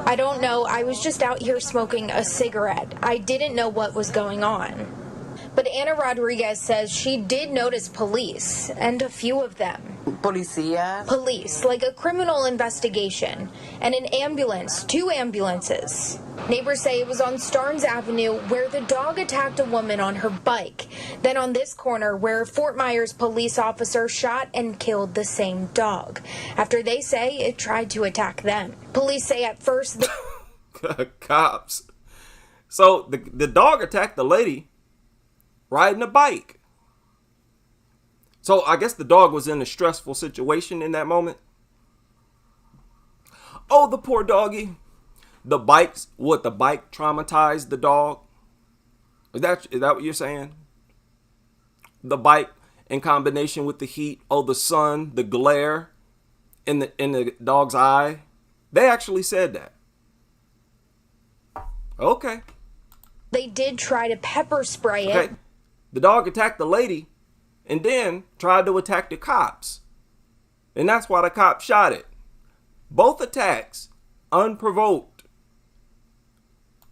I don't know. I was just out here smoking a cigarette. I didn't know what was going on. But Anna Rodriguez says she did notice police, and a few of them. Policía. Police, like a criminal investigation, and an ambulance, 2 ambulances. Neighbors say it was on Starnes Avenue where the dog attacked a woman on her bike. Then on this corner where Fort Myers police officer shot and killed the same dog, after they say it tried to attack them. Police say at first Cops. So the dog attacked the lady riding a bike. So I guess the dog was in a stressful situation in that moment. Oh, the poor doggy. The bike traumatized the dog? Is that what you're saying? The bike in combination with the heat, the sun, the glare in the dog's eye. They actually said that. Okay. they did try to pepper spray it. Okay. The dog attacked the lady and then tried to attack the cops. And that's why the cops shot it. Both attacks, unprovoked.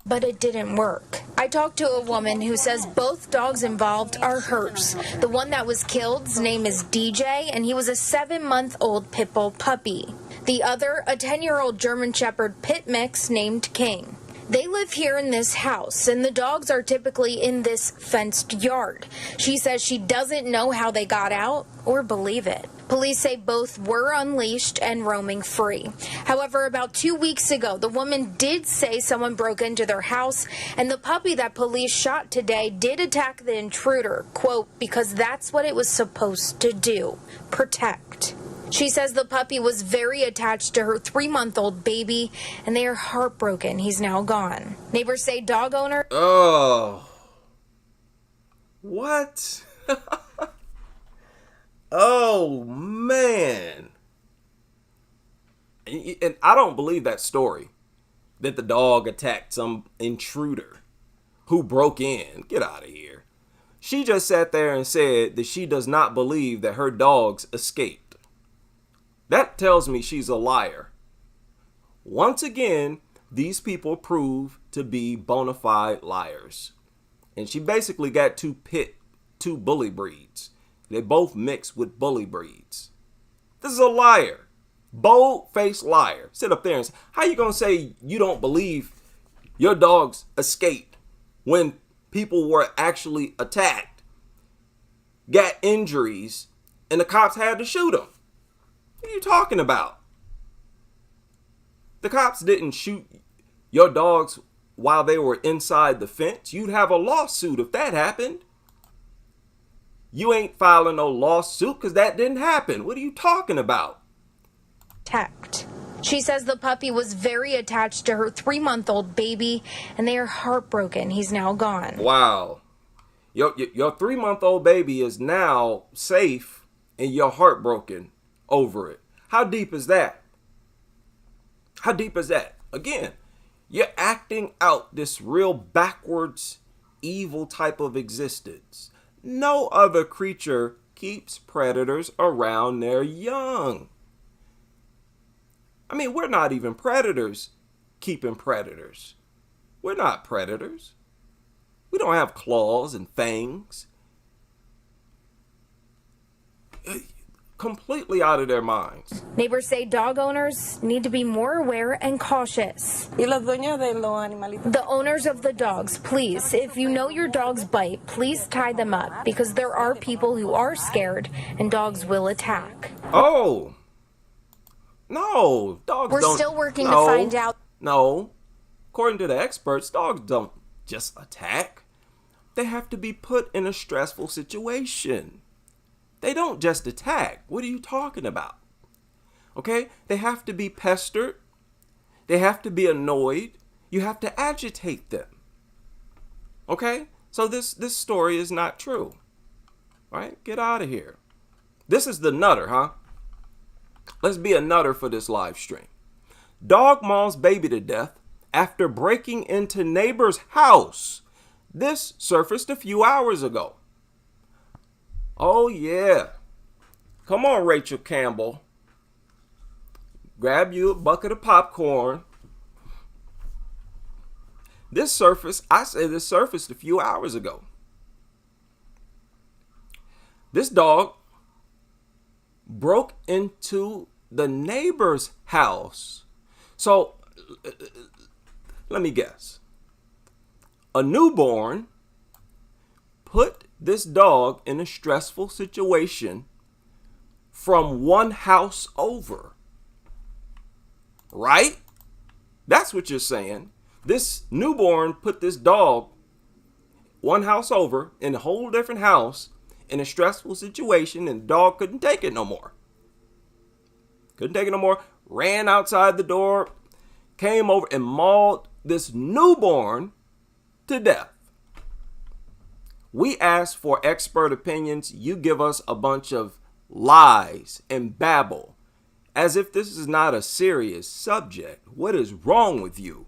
But it didn't work. I talked to a woman who says both dogs involved are hers. The one that was killed's name is DJ, and he was a 7-month-old pit bull puppy. The other, a 10-year-old German Shepherd pit mix named King. They live here in this house, and the dogs are typically in this fenced yard. She says she doesn't know how they got out or believe it. Police say both were unleashed and roaming free. However, about 2 weeks ago, the woman did say someone broke into their house, and the puppy that police shot today did attack the intruder, quote, because that's what it was supposed to do, protect. She says the puppy was very attached to her 3-month-old baby, and they are heartbroken he's now gone. Neighbors say dog owner... Oh. What? Oh, man. And I don't believe that story, that the dog attacked some intruder who broke in. Get out of here. She just sat there and said that she does not believe that her dogs escaped. That tells me she's a liar. Once again, these people prove to be bona fide liars. And she basically got two bully breeds. They both mix with bully breeds. This is a liar. Bold-faced liar. Sit up there and say, how you going to say you don't believe your dogs escaped when people were actually attacked, got injuries, and the cops had to shoot them? What are you talking about? The cops didn't shoot your dogs while they were inside the fence. You'd have a lawsuit if that happened. You ain't filing no lawsuit because that didn't happen. What are you talking about? Protect. She says the puppy was very attached to her 3-month-old baby, and they are heartbroken he's now gone. Wow. Your 3-month-old baby is now safe and you're heartbroken over it. How deep is that? How deep is that? Again, you're acting out this real backwards, evil type of existence. No other creature keeps predators around their young. I mean, we're not even predators keeping predators. We're not predators. We don't have claws and fangs. Completely out of their minds. Neighbors say dog owners need to be more aware and cautious. The owners of the dogs, please, if you know your dogs bite, please tie them up, because there are people who are scared and dogs will attack. Oh, no, dogs We're don't. still working to find out. No, according to the experts, dogs don't just attack. They have to be put in a stressful situation. They don't just attack. What are you talking about? Okay? They have to be pestered. They have to be annoyed. You have to agitate them. Okay? So this story is not true. All right? Get out of here. This is the nutter, huh? Let's be a nutter for this live stream. Dog mauls baby to death after breaking into neighbor's house. This surfaced a few hours ago. Oh, yeah. Come on, Rachel Campbell. Grab you a bucket of popcorn. This surfaced a few hours ago. This dog broke into the neighbor's house. So, let me guess. A newborn put this dog in a stressful situation from one house over. Right? That's what you're saying. This newborn put this dog one house over in a whole different house in a stressful situation, and the dog couldn't take it no more. Couldn't take it no more. Ran outside the door, came over and mauled this newborn to death. We ask for expert opinions. You give us a bunch of lies and babble as if this is not a serious subject. What is wrong with you?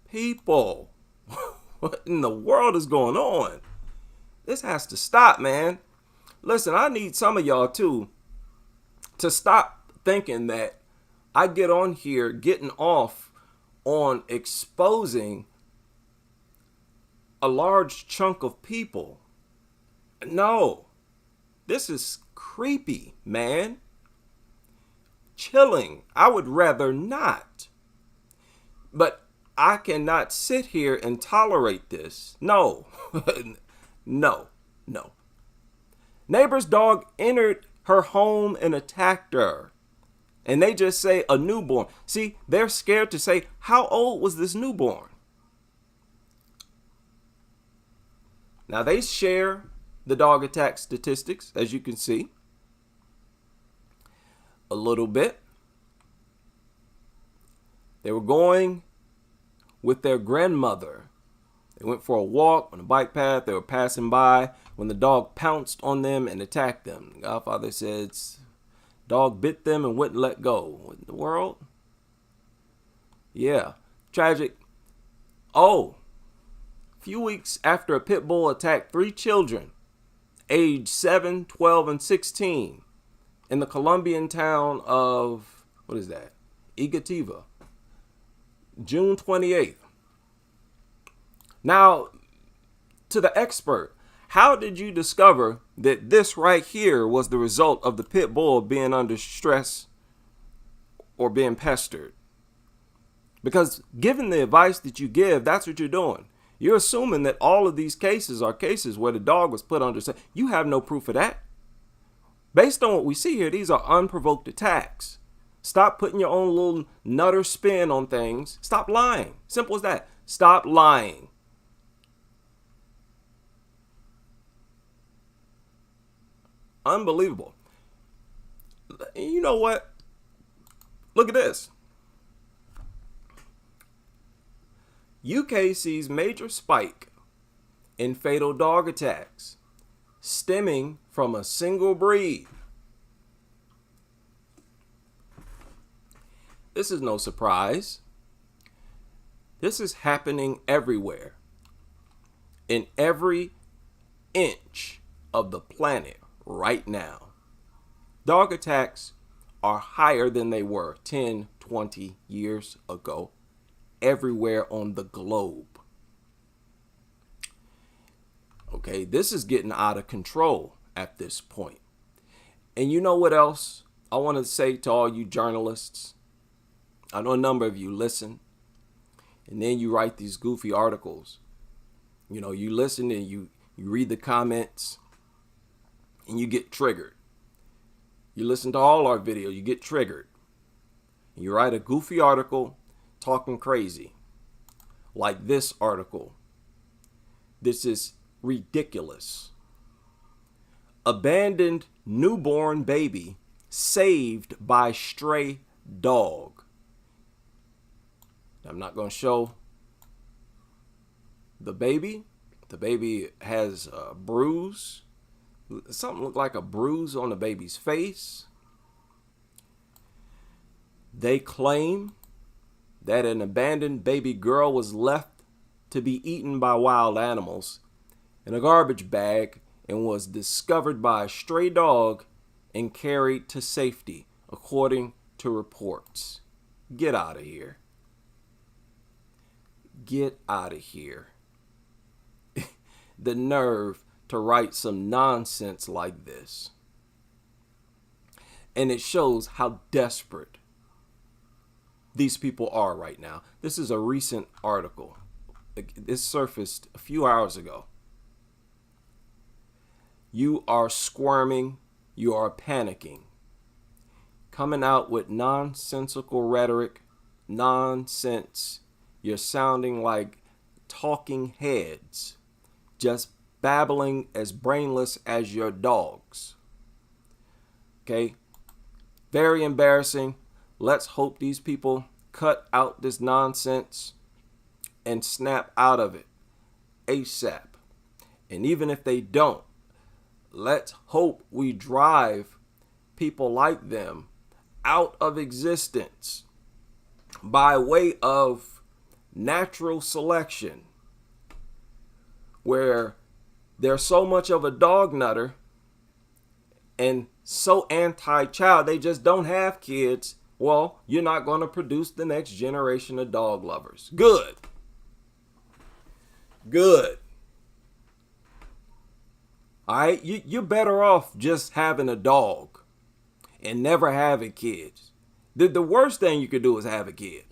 People, what in the world is going on? This has to stop, man. Listen, I need some of y'all too to stop thinking that I get on here getting off on exposing a large chunk of people. No, this is creepy, man. Chilling. I would rather not. But I cannot sit here and tolerate this. No, no. Neighbor's dog entered her home and attacked her. And they just say a newborn. See, they're scared to say, how old was this newborn? Now, they share the dog attack statistics, as you can see, a little bit. They were going with their grandmother. They went for a walk on a bike path. They were passing by when the dog pounced on them and attacked them. The Godfather says, dog bit them and wouldn't let go. What in the world? Yeah, tragic. Oh. Few weeks after a pit bull attacked 3 children, aged 7, 12, and 16, in the Colombian town of, Igativa, June 28th. Now, to the expert, how did you discover that this right here was the result of the pit bull being under stress or being pestered? Because given the advice that you give, that's what you're doing. You're assuming that all of these cases are cases where the dog was put under stress. You have no proof of that. Based on what we see here, these are unprovoked attacks. Stop putting your own little nutter spin on things. Stop lying. Simple as that. Stop lying. Unbelievable. You know what? Look at this. UK sees major spike in fatal dog attacks stemming from a single breed. This is no surprise. This is happening everywhere, in every inch of the planet right now. Dog attacks are higher than they were 10, 20 years ago, everywhere on the globe. Okay, this is getting out of control at this point. And you know what else I want to say to all you journalists? I know a number of you listen, and then you write these goofy articles. You know, you listen and you read the comments, and you get triggered. You listen to all our videos, you get triggered. You write a goofy article talking crazy, like this article. This is ridiculous. Abandoned newborn baby saved by stray dog. I'm not going to show the baby. The baby has a bruise. Something looked like a bruise on the baby's face. They claim that an abandoned baby girl was left to be eaten by wild animals in a garbage bag and was discovered by a stray dog and carried to safety, according to reports. Get out of here. Get out of here. The nerve to write some nonsense like this. And it shows how desperate these people are right now. This is a recent article. This surfaced a few hours ago. You are squirming. You are panicking. Coming out with nonsensical rhetoric, nonsense. You're sounding like talking heads, just babbling as brainless as your dogs. Okay? Very embarrassing. Let's hope these people cut out this nonsense and snap out of it ASAP. And even if they don't, let's hope we drive people like them out of existence by way of natural selection, where they're so much of a dog nutter and so anti-child, they just don't have kids. Well, you're not going to produce the next generation of dog lovers. Good. Good. All right, you're better off just having a dog and never having kids. The worst thing you could do is have a kid,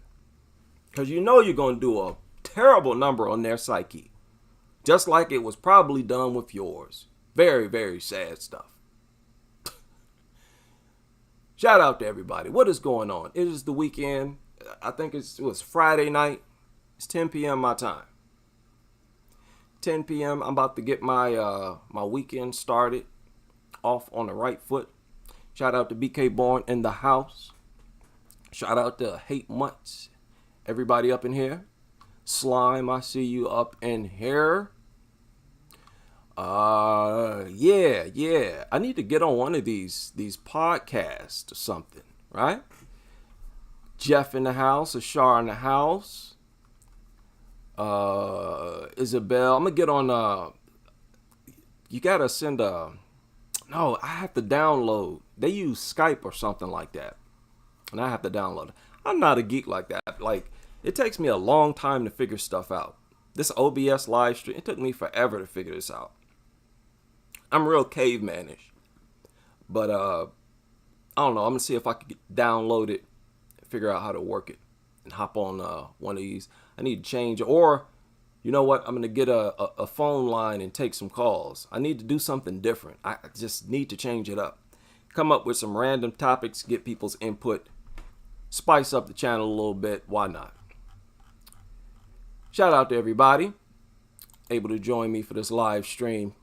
because you know you're going to do a terrible number on their psyche, just like it was probably done with yours. Very, very sad stuff. Shout out to everybody. What is going on? It is the weekend. I think it was Friday night. It's 10 p.m. my time. 10 p.m. I'm about to get my my weekend started off on the right foot. Shout out to BK Born in the house. Shout out to Hate Mutts. Everybody up in here. Slime, I see you up in here. Yeah. I need to get on one of these podcasts or something, right? Jeff in the house, Ashar in the house. Isabel, I'm gonna get on. You gotta send a. No, I have to download. They use Skype or something like that, and I have to download it. I'm not a geek like that. Like, it takes me a long time to figure stuff out. This OBS live stream, it took me forever to figure this out. I'm real cavemanish, but I don't know. I'm gonna see if I can download it, figure out how to work it, and hop on one of these. I need to change, or you know what? I'm gonna get a phone line and take some calls. I need to do something different. I just need to change it up. Come up with some random topics, get people's input, spice up the channel a little bit. Why not? Shout out to everybody able to join me for this live stream.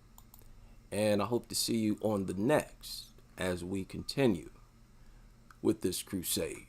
And I hope to see you on the next as we continue with this crusade.